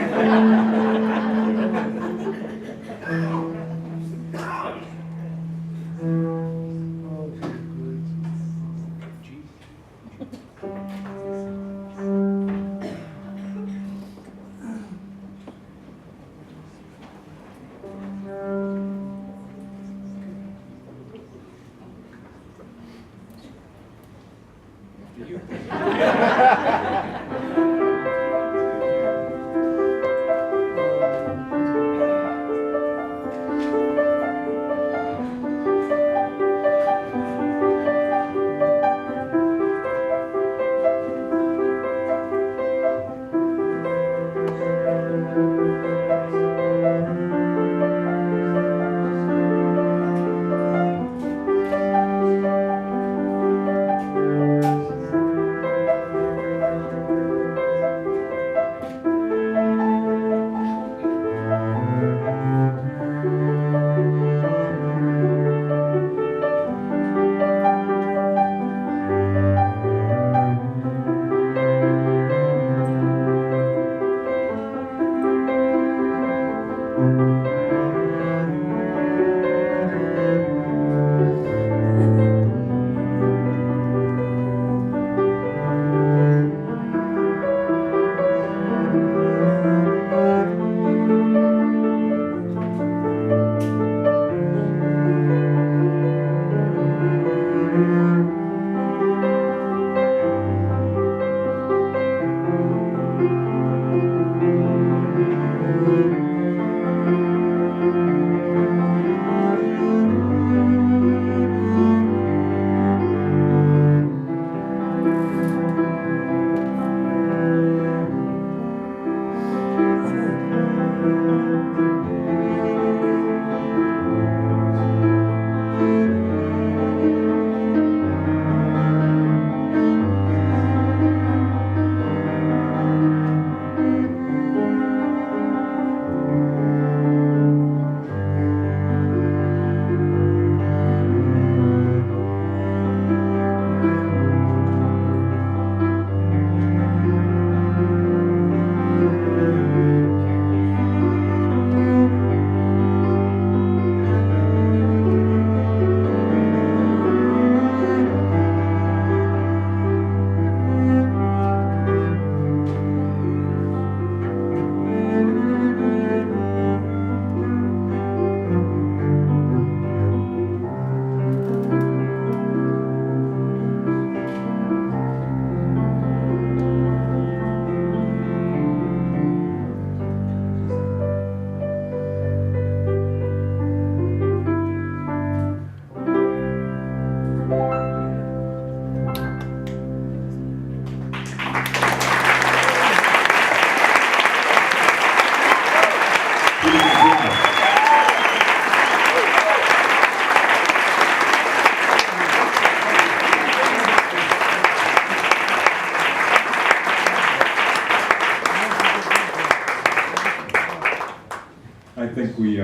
I think we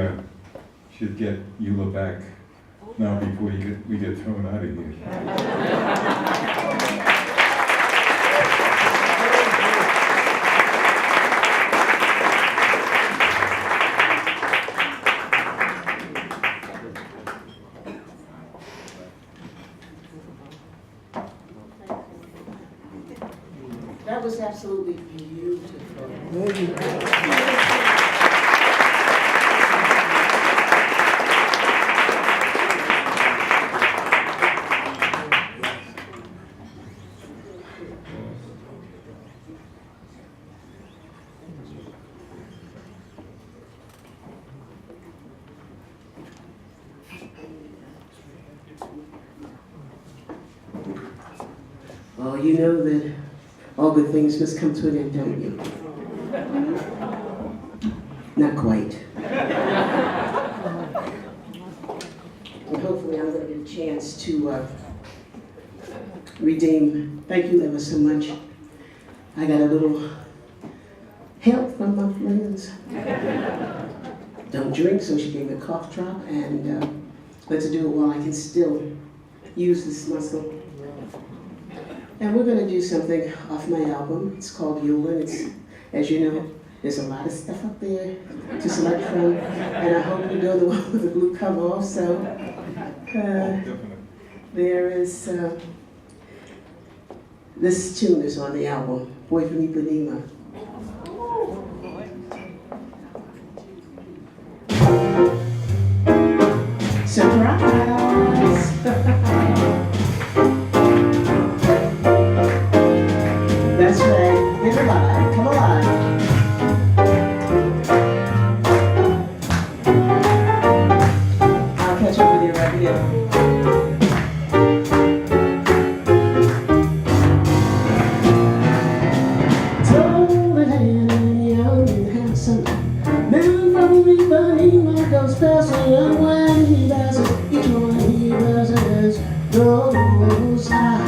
should get Eula back now before we get thrown out of here. That was absolutely beautiful. Oh, you know that all good things must come to an end, don't you? Not quite. And hopefully I'm going to get a chance to redeem. Thank you ever so much. I got a little help from my friends. Don't drink, so she gave me a cough drop, and let's do it while I can still use this muscle. And we're going to do something off my album. It's called Eula. It's, as you know, there's a lot of stuff up there to select from, and I hope you know the one with the blue cover also. There is, this tune is on the album, Boy from Ipanema. Surprise! That's right, get alive, come alive. I'll catch up with you right here. Tall and young and handsome, man from Ipanema goes passing, and when he passes, each one he passes goes high.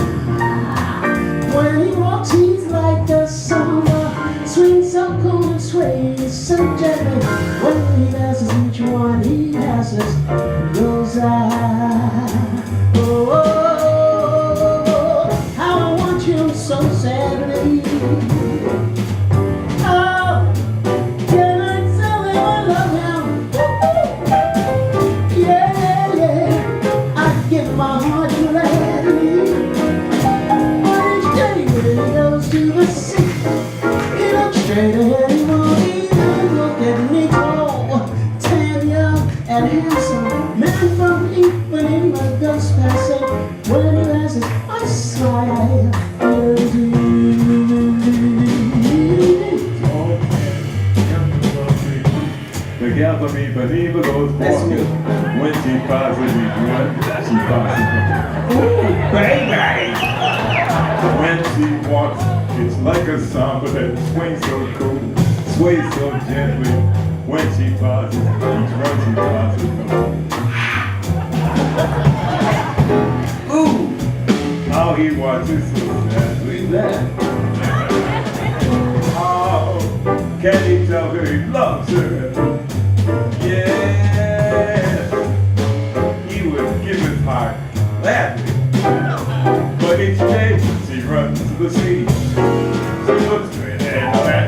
When he walks, he's like a samba, swings so cool and sways so gently. When he passes, each one he passes goes high. Oh, oh, oh, how I want you so sadly. Oh, can I tell him I love him? Yeah, yeah, I give my heart gladly. But each day when he goes to the sea, he looks straight ahead, he won't even look at me. Tall, tan, young, and handsome, man from Ipanema goes passing. When he passes, I smile. The gal from Ipanema goes walking. When she passes each one, she passes. Ooh, baby! When she walks, it's like a samba that swings so cool, sways so gently. When she passes, each one she passes. Ooh! How he watches so sadly. Oh, can he tell her he loves her? Yeah, he would give his heart gladly. But each day she runs to the sea. She looks straight at that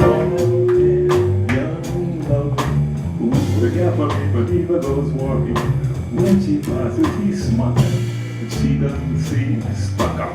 tall and young love. Ooh, the gal from Ipanema goes walking. When she passes, he's smiling, but she doesn't seem stuck up.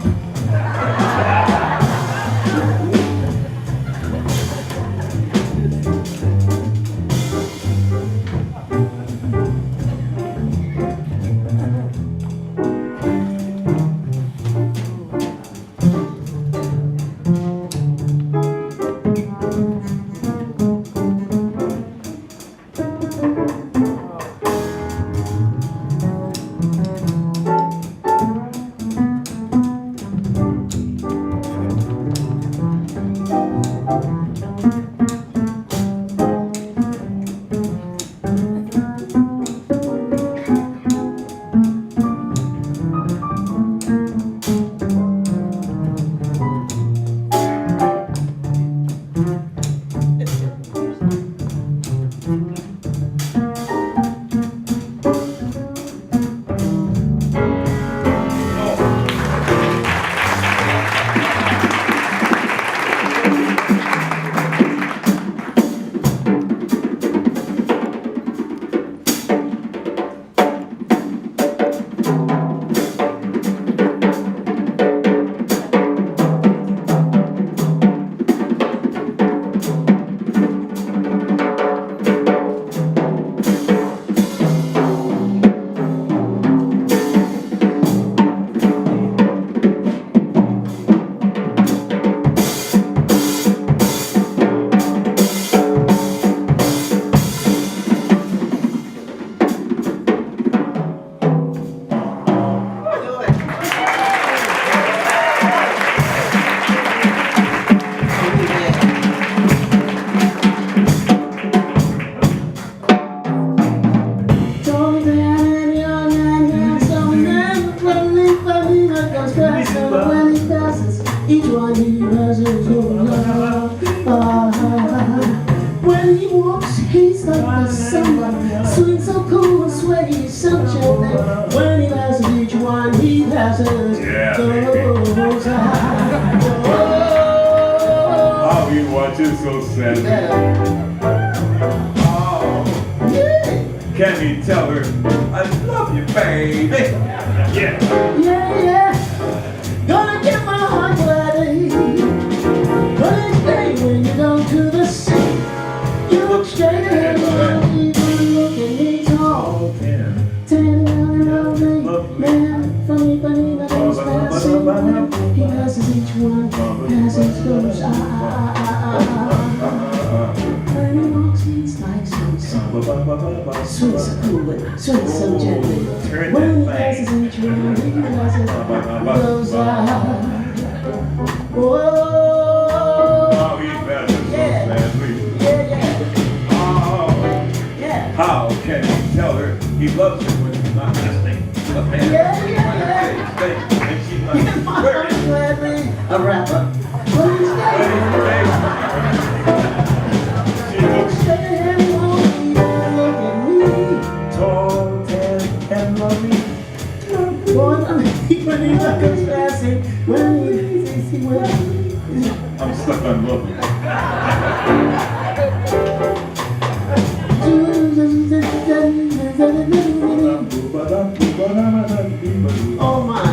so sad. Yeah. Oh, Yeah. can he tell her, I love you, baby? Yeah. Yeah, yeah. Gonna get my heart gladly. But each day when you go to the sea, you look straight ahead, you don't even look at me tall. Tan around me, man, funny, that goes passing when he passes each one, passes goes, When he walks, he's like sweet, so cool, and sweet so gently. When he passes each one, he passes, goes, whoa. Oh, he passes so sadly. Yeah. Oh, Yeah. how can he tell her he loves her when he's not listening? A man, Yeah. and she's not very. A rapper. She looks tall, tan, and lovely. I'm stuck on lovely. Oh my.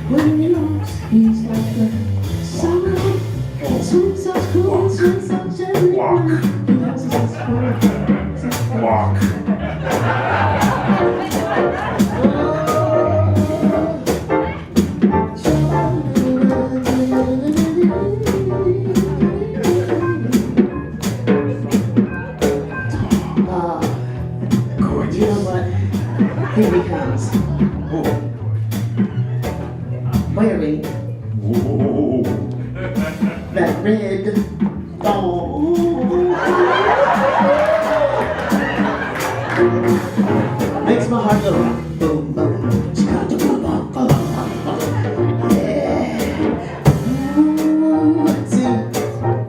When he walks, he's like the summer. Sweet so cool, sweet so gently. He passes his Walk. You know what? Here he comes. Wearing that red thong. Makes my heart go boom, boom. Yeah. See,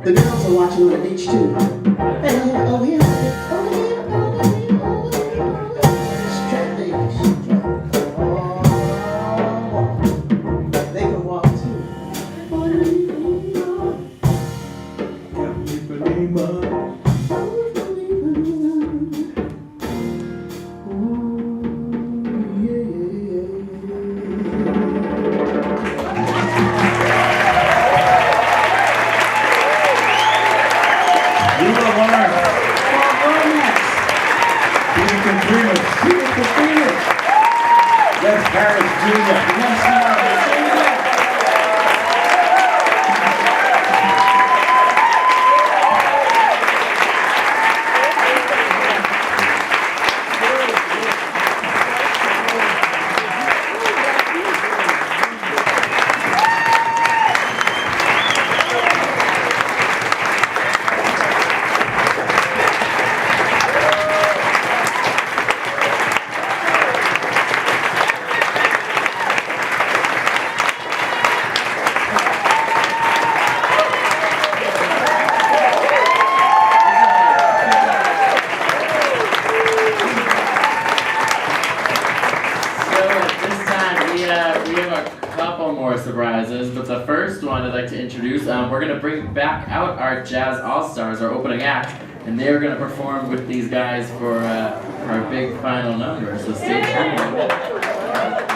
the girls are watching on the beach too. Hey, over here. Surprises, but the first one I'd like to introduce, we're going to bring back out our Jazz All-Stars, our opening act, and they're going to perform with these guys for our big final number, so stay tuned.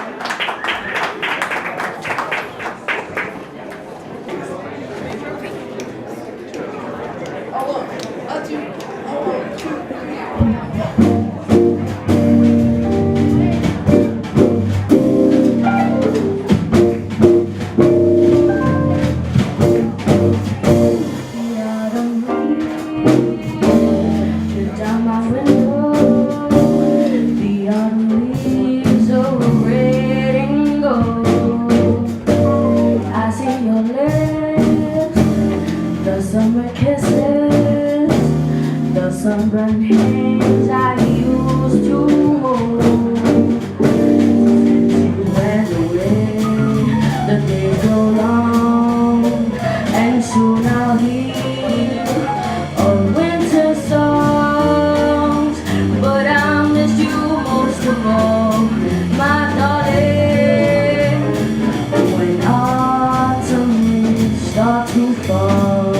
kisses, the sunburned hands I used to hold. Went away, the days go long, and soon I'll hear of winter songs. But I miss you most of all, my darling, when autumn leaves start to fall.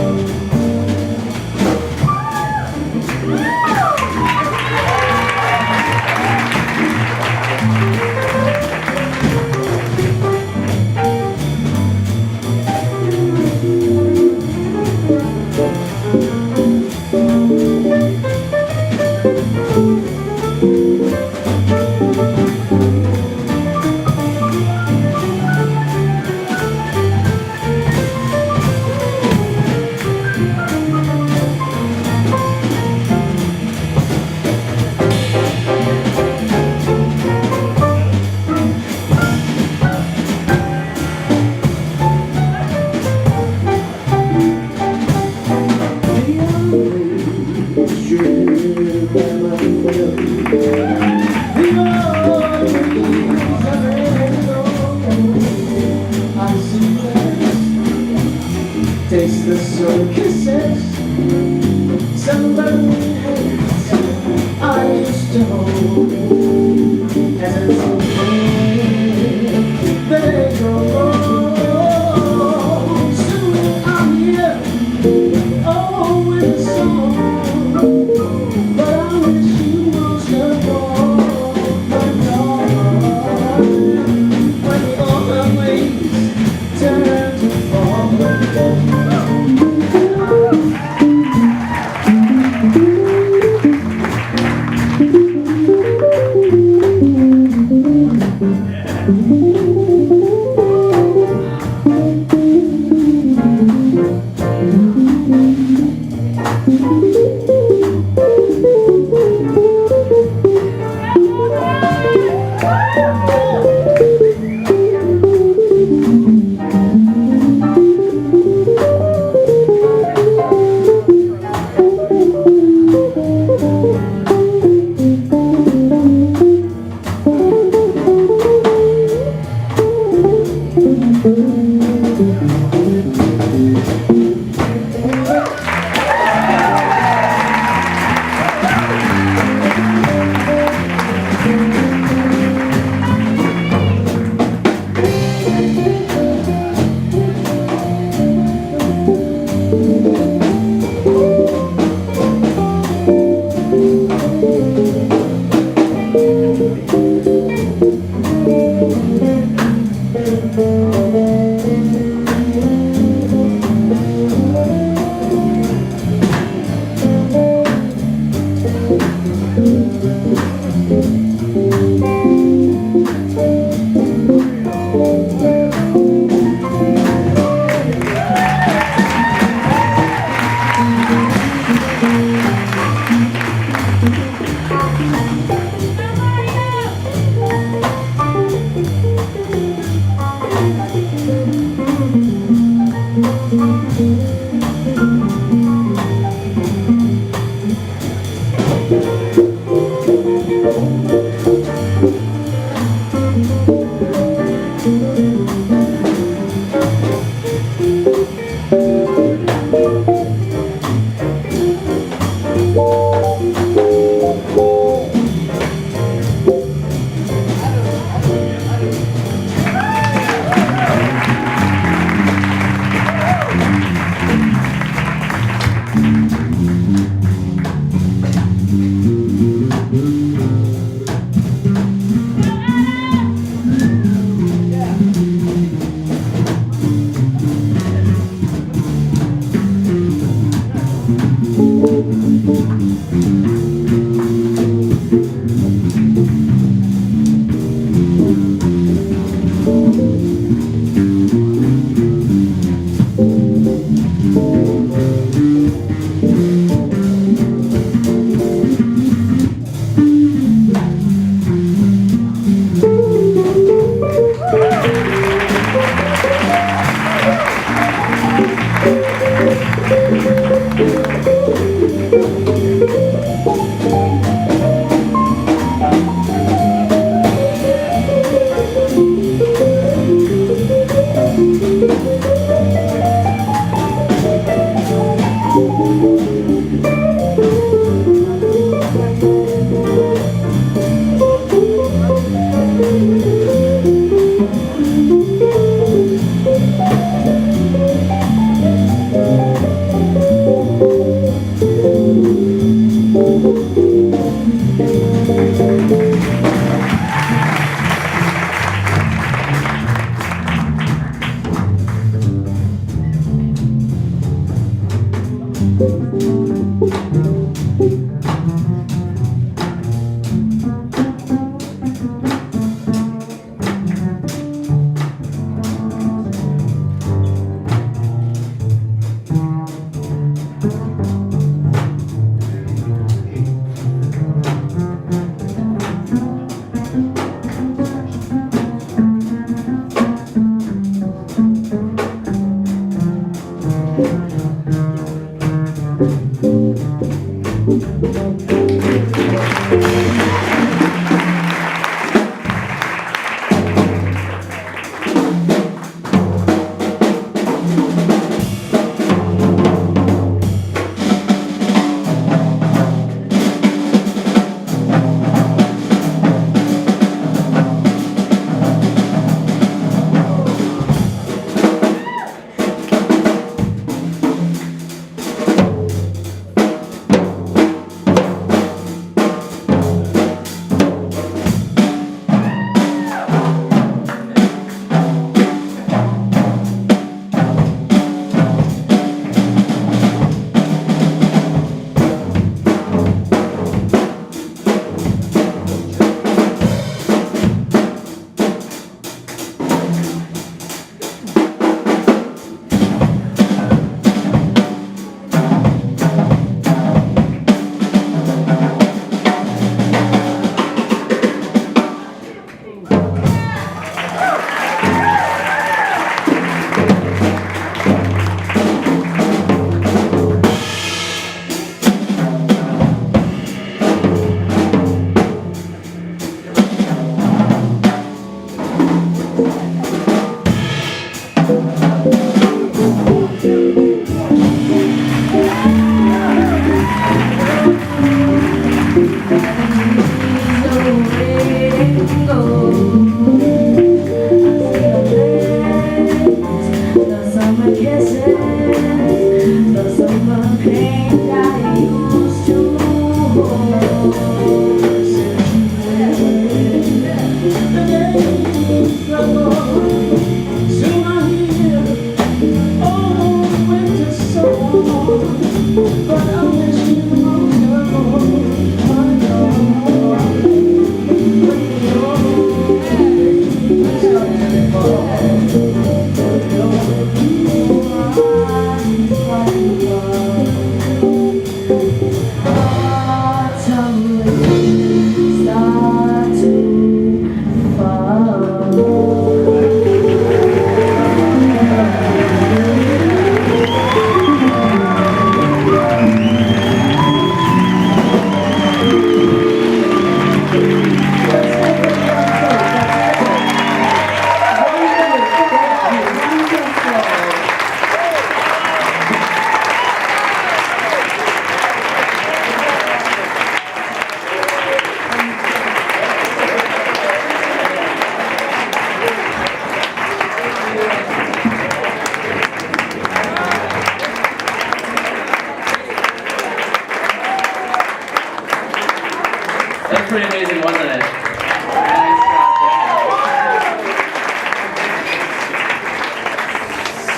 That's pretty amazing, wasn't it? Nice job there.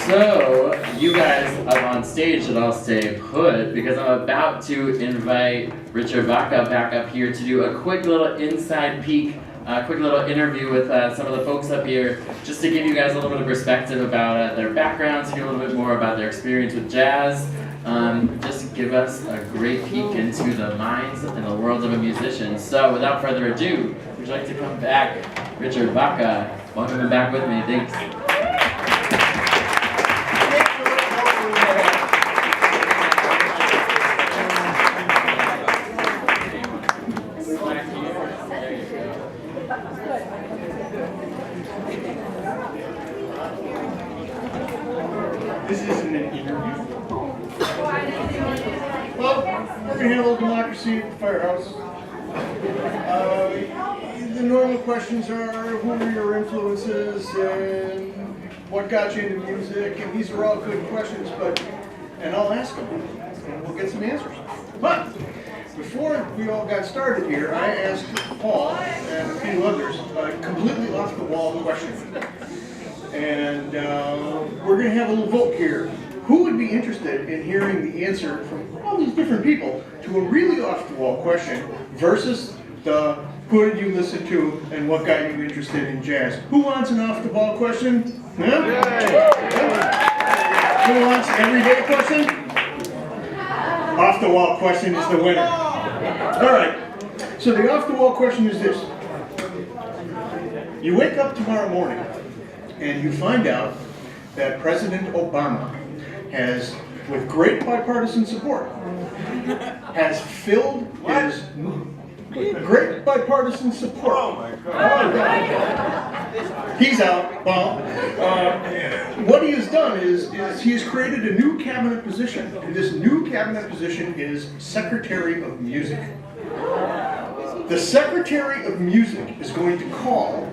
So, you guys up on stage should all stay put because I'm about to invite Richard Vaca back up here to do a quick little inside peek, a quick little interview with some of the folks up here, just to give you guys a little bit of perspective about their backgrounds, hear a little bit more about their experience with jazz. Just give us a great peek into the minds and the world of a musician. So without further ado, would you like to come back, Richard Vaca? Welcome him back with me. Thanks. This isn't an interview. Well, we're going to have a little democracy at the Firehouse. The normal questions are, who are your influences and what got you into music? And these are all good questions, and I'll ask them and we'll get some answers. But before we all got started here, I asked Paul and a few others a completely off the wall question. And we're going to have a little vote here. Who would be interested in hearing the answer from all these different people to a really off-the-wall question versus the who did you listen to and what got you interested in jazz? Who wants an off-the-wall question? Yeah? Who wants an everyday question? Off-the-wall question is the winner. All right. So the off-the-wall question is this. You wake up tomorrow morning and you find out that President Obama has, with great bipartisan support, has filled his great bipartisan support. Oh my God. He's out. Well, what he has done is he has created a new cabinet position, and this new cabinet position is Secretary of Music. The Secretary of Music is going to call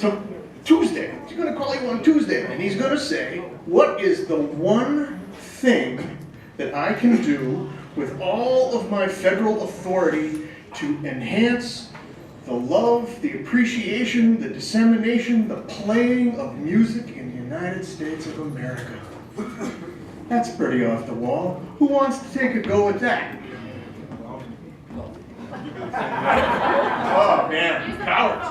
to Tuesday. He's going to call you on Tuesday, and he's going to say, what is the one thing that I can do with all of my federal authority to enhance the love, the appreciation, the dissemination, the playing of music in the United States of America? That's pretty off the wall. Who wants to take a go at that? Oh man, cowards.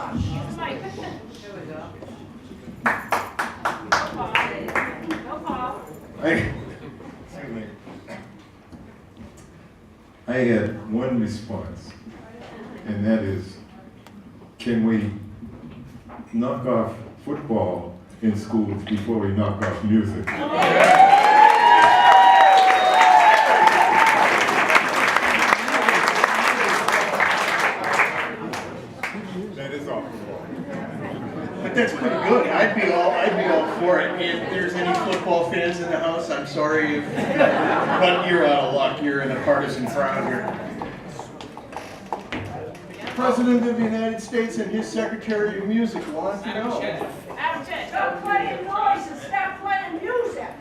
I had one response, and that is, can we knock off football in schools before we knock off music? That is all. But that's pretty good. I'd be all for it. If there's any football fans in the house, I'm sorry, but you're out of luck. You're in a partisan crowd here. The President of the United States and his Secretary of Music want to know. Stop playing noise and stop playing music.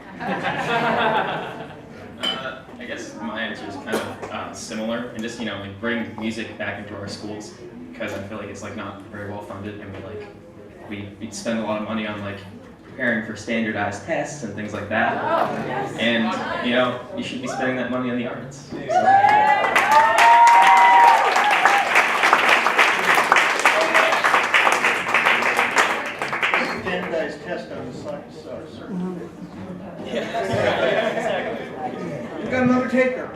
I guess my answer is kind of similar, and just like bring music back into our schools, because I feel like it's like not very well funded, and we spend a lot of money on preparing for standardized tests and things like that, and you should be spending that money on the arts. So. Standardized test on the circuit. We've got another taker.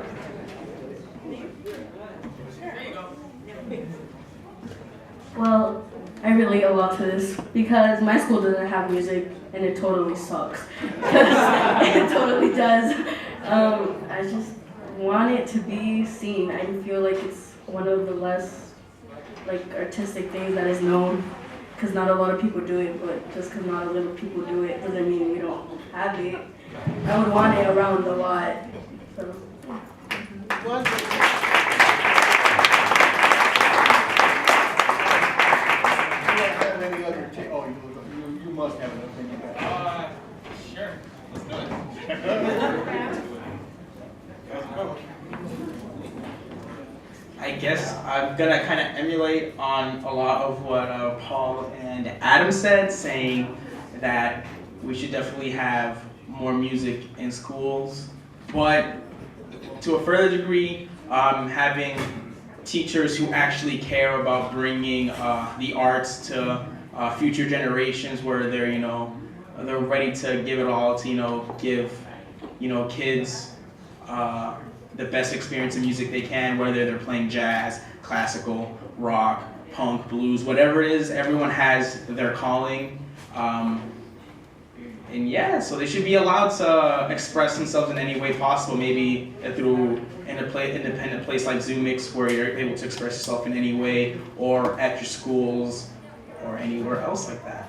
Well, I relate a lot to this because my school doesn't have music and it totally sucks. It totally does. I just want it to be seen. I feel like it's one of the less artistic things that is known because not a lot of people do it, but just because not a lot of people do it doesn't mean we don't have it. I would want it around a lot. So. You must have an opinion. Sure, let's do it. I guess I'm gonna kind of emulate on a lot of what Paul and Adam said, saying that we should definitely have more music in schools, but to a further degree, having teachers who actually care about bringing the arts to future generations, where they're ready to give it all to give kids the best experience of music they can, whether they're playing jazz, classical, rock, punk, blues, whatever it is. Everyone has their calling, and yeah, so they should be allowed to express themselves in any way possible, maybe through an independent place like Zumix, where you're able to express yourself in any way, or at your schools, or anywhere else like that.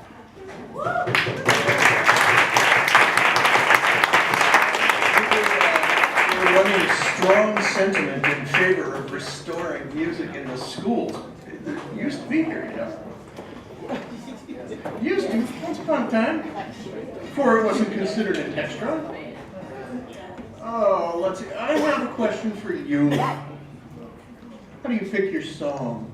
running strong sentiment in favor of restoring music in the schools. It used to be here, you know. Used to, once upon a time, before it wasn't considered an extra. Oh, let's see. I have a question for you. How do you pick your songs?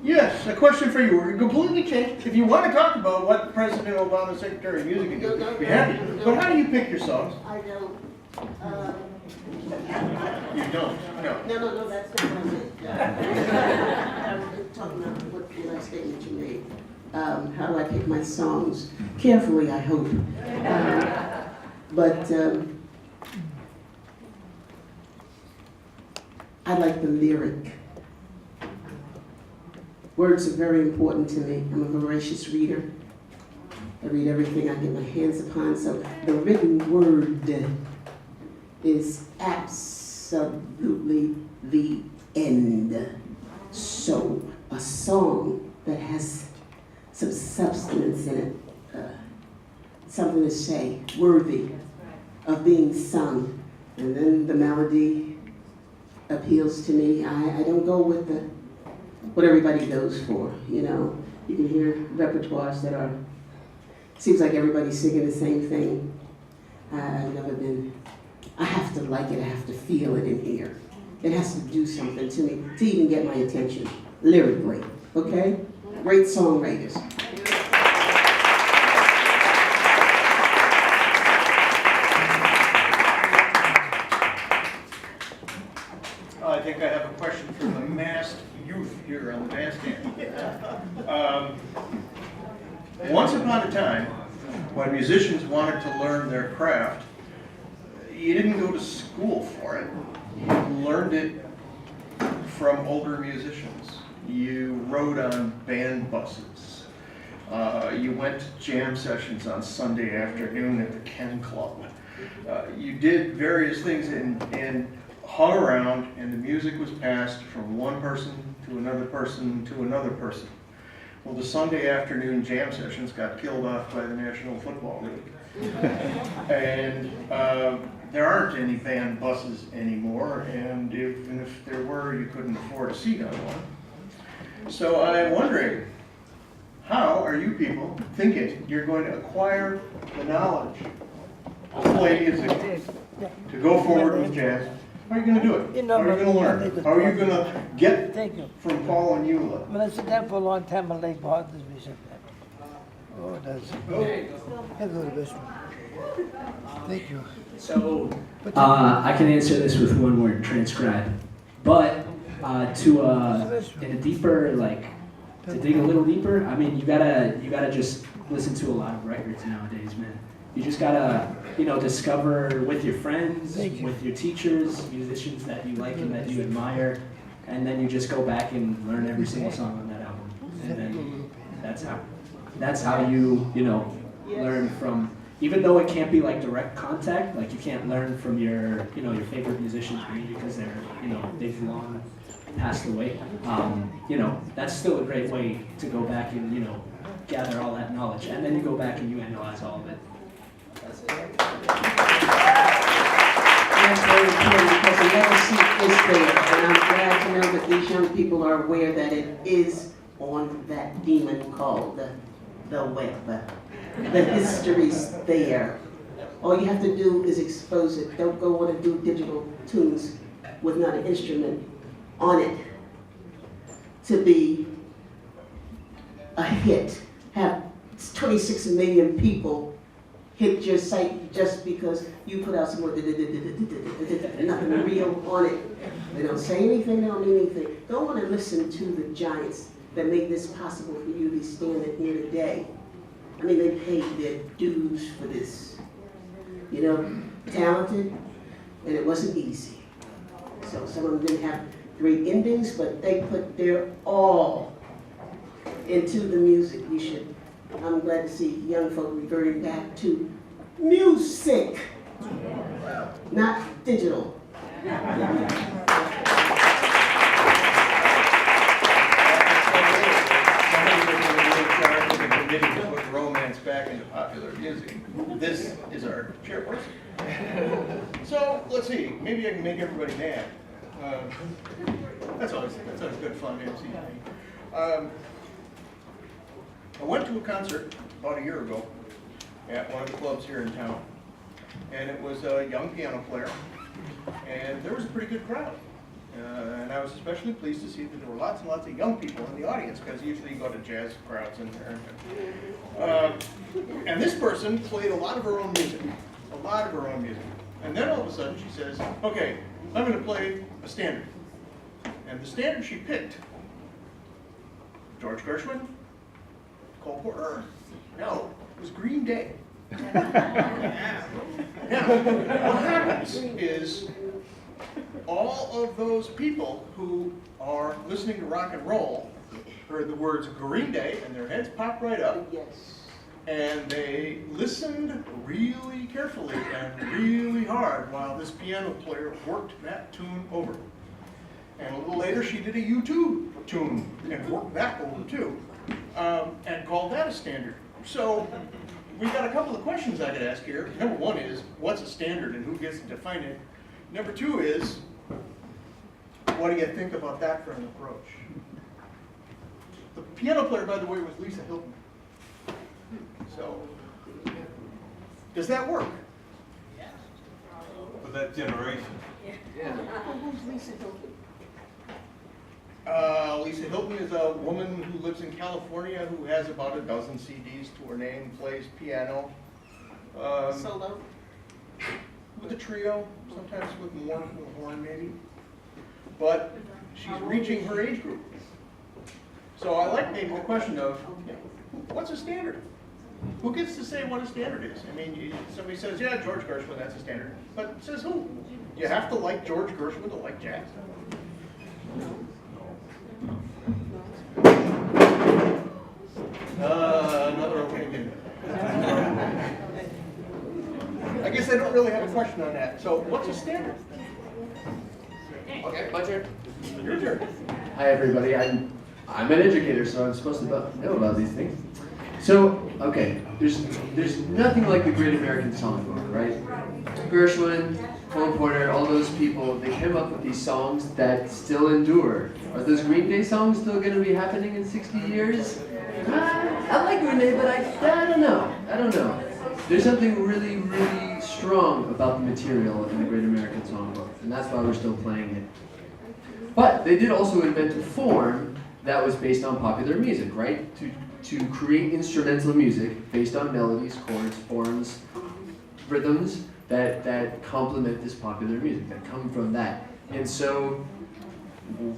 Yes, a question for you. We're completely changed. If you want to talk about what President Obama, Secretary of Music, can do, be happy. But how do you pick your songs? I don't. You don't? No. No, that's not what I meant. I'm talking about what the last statement you made. How do I pick my songs? Carefully, I hope. But I like the lyric. Words are very important to me. I'm a voracious reader. I read everything I get my hands upon, so the written word is absolutely the end. So a song that has some substance in it, something to say, worthy of being sung, and then the melody appeals to me. I don't go with what everybody goes for, you know. You can hear repertoires that are, seems like everybody's singing the same thing. I've never been, I have to like it, I have to feel it in here. It has to do something to me to even get my attention, lyrically, okay? Great songwriters. I think I have a question for the masked youth here on the bandstand. Once upon a time, when musicians wanted to learn their craft, you didn't go to school for it. You learned it from older musicians. You rode on band buses. You went to jam sessions on Sunday afternoon at the Ken Club. You did various things and hung around, and the music was passed from one person to another person to another person. Well, the Sunday afternoon jam sessions got killed off by the National Football League. And there aren't any band buses anymore, and even if there were, you couldn't afford a seat on one. So I'm wondering, how are you people thinking you're going to acquire the knowledge to play music, to go forward with jazz? How are you going to do it? How are you going to learn? How are you going to get from Paul and Eula? When I sit down for a long time, my leg bothers me sometimes. Oh, it does. Have the best one. Thank you. So, I can answer this with one word: transcribe. But in a deeper, to dig a little deeper, I mean, you gotta just listen to a lot of records nowadays, man. You just gotta, discover with your friends, with your teachers, musicians that you like and that you admire, and then you just go back and learn every single song on that album, and then that's how you learn from. Even though it can't be like direct contact, like you can't learn from your favorite musicians maybe because they've long passed away. That's still a great way to go back and gather all that knowledge, and then you go back and you analyze all of it. That's it. That's very important because the legacy is there, and I'm glad to know that these young people are aware that it is on that demon called the web. The history's there. All you have to do is expose it. Don't go on and do digital tunes with not an instrument on it to be a hit. Have 26 million people hit your site just because you put out some more nothing real on it. They don't say anything, they don't mean anything. Go on and listen to the giants that make this possible for you to be standing here today. I mean, they paid their dues for this. Talented, and it wasn't easy. So some of them didn't have great endings, but they put their all into the music. I'm glad to see young folk reverting back to music, not digital. To put romance back into popular music. This is our chairperson. So let's see, maybe I can make everybody mad. That's always good fun, MC. I went to a concert about a year ago at one of the clubs here in town, and it was a young piano player, and there was a pretty good crowd. And I was especially pleased to see that there were lots and lots of young people in the audience, because usually you go to jazz crowds in there. And this person played a lot of her own music, And then all of a sudden she says, okay, I'm going to play a standard. And the standard she picked, George Gershwin, Cole Porter, no, it was Green Day. Now, what happens is all of those people who are listening to rock and roll heard the words Green Day and their heads popped right up. Yes. And they listened really carefully and really hard while this piano player worked that tune over. And a little later she did a U2 tune and worked that over too, and called that a standard. So we've got a couple of questions I could ask here. Number one is, what's a standard and who gets to define it? Number two is, what do you think about that for an approach? The piano player, by the way, was Lisa Hilton. So, does that work? For that generation. Who's Lisa Hilton? Lisa Hilton is a woman who lives in California who has about a dozen CDs to her name, plays piano. Solo? With a trio, sometimes with more, with a horn maybe. But she's reaching her age group. So I like maybe the question of, what's a standard? Who gets to say what a standard is? I mean, somebody says, yeah, George Gershwin, that's a standard. But says who? You have to like George Gershwin to like jazz. Another opinion. I guess I don't really have a question on that. So what's a standard? Okay, my turn. Your turn. Hi everybody, I'm an educator, so I'm supposed to know about these things. So, okay, there's nothing like the Great American Songbook, right? Gershwin, Cole Porter, all those people, they came up with these songs that still endure. Are those Green Day songs still going to be happening in 60 years? I like Green Day, but I don't know. There's something really, really strong about the material in the Great American Songbook, and that's why we're still playing it. But they did also invent a form that was based on popular music, right? To create instrumental music based on melodies, chords, forms, rhythms that complement this popular music, that come from that. And so,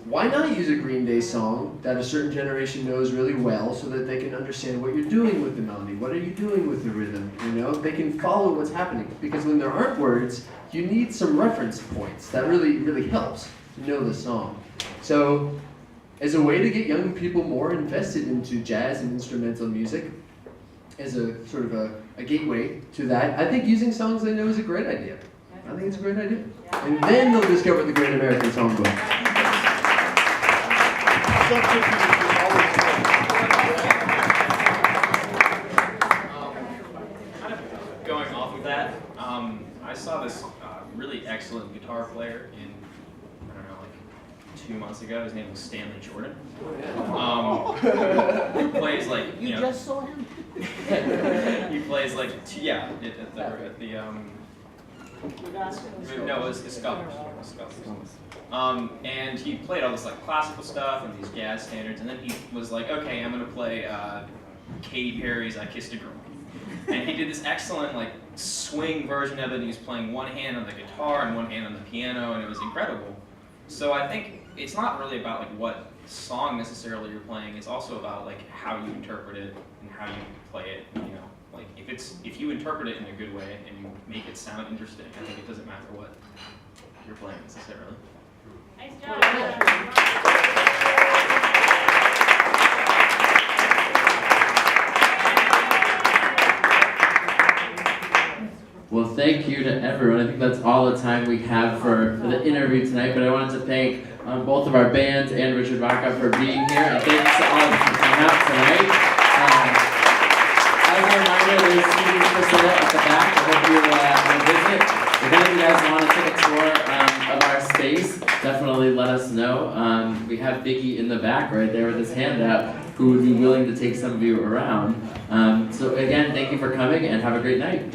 why not use a Green Day song that a certain generation knows really well so that they can understand what you're doing with the melody, what are you doing with the rhythm, you know? They can follow what's happening. Because when there aren't words, you need some reference points. That really, really helps to know the song. So, as a way to get young people more invested into jazz and instrumental music, as a sort of a gateway to that, I think using songs they know is a great idea. I think it's a great idea. And then they'll discover the Great American Songbook. Kind of going off of that, I saw this really excellent guitar player in, I don't know, like 2 months ago. His name was Stanley Jordan. Who plays like, You just saw him? he plays like, at the no, it's Scholars. And he played all this like classical stuff and these jazz standards, and then he was like, okay, I'm gonna play Katy Perry's "I Kissed a Girl," and he did this excellent like swing version of it. And he was playing one hand on the guitar and one hand on the piano, and it was incredible. So I think it's not really about like what song necessarily you're playing. It's also about like how you interpret it and how you play it. You know, like if you interpret it in a good way and you make it sound interesting, I think it doesn't matter what you're playing necessarily. Nice job. Well, thank you to everyone. I think that's all the time we have for the interview tonight, but I wanted to thank both of our bands and Richard Vaca for being here, and thanks to all of you for coming out tonight. As a reminder, there's seating facility at the back. I hope you'll visit. If anything guys want to take a tour of our space, definitely let us know. We have Biggie in the back right there with his hand out, who would be willing to take some of you around. So again, thank you for coming and have a great night.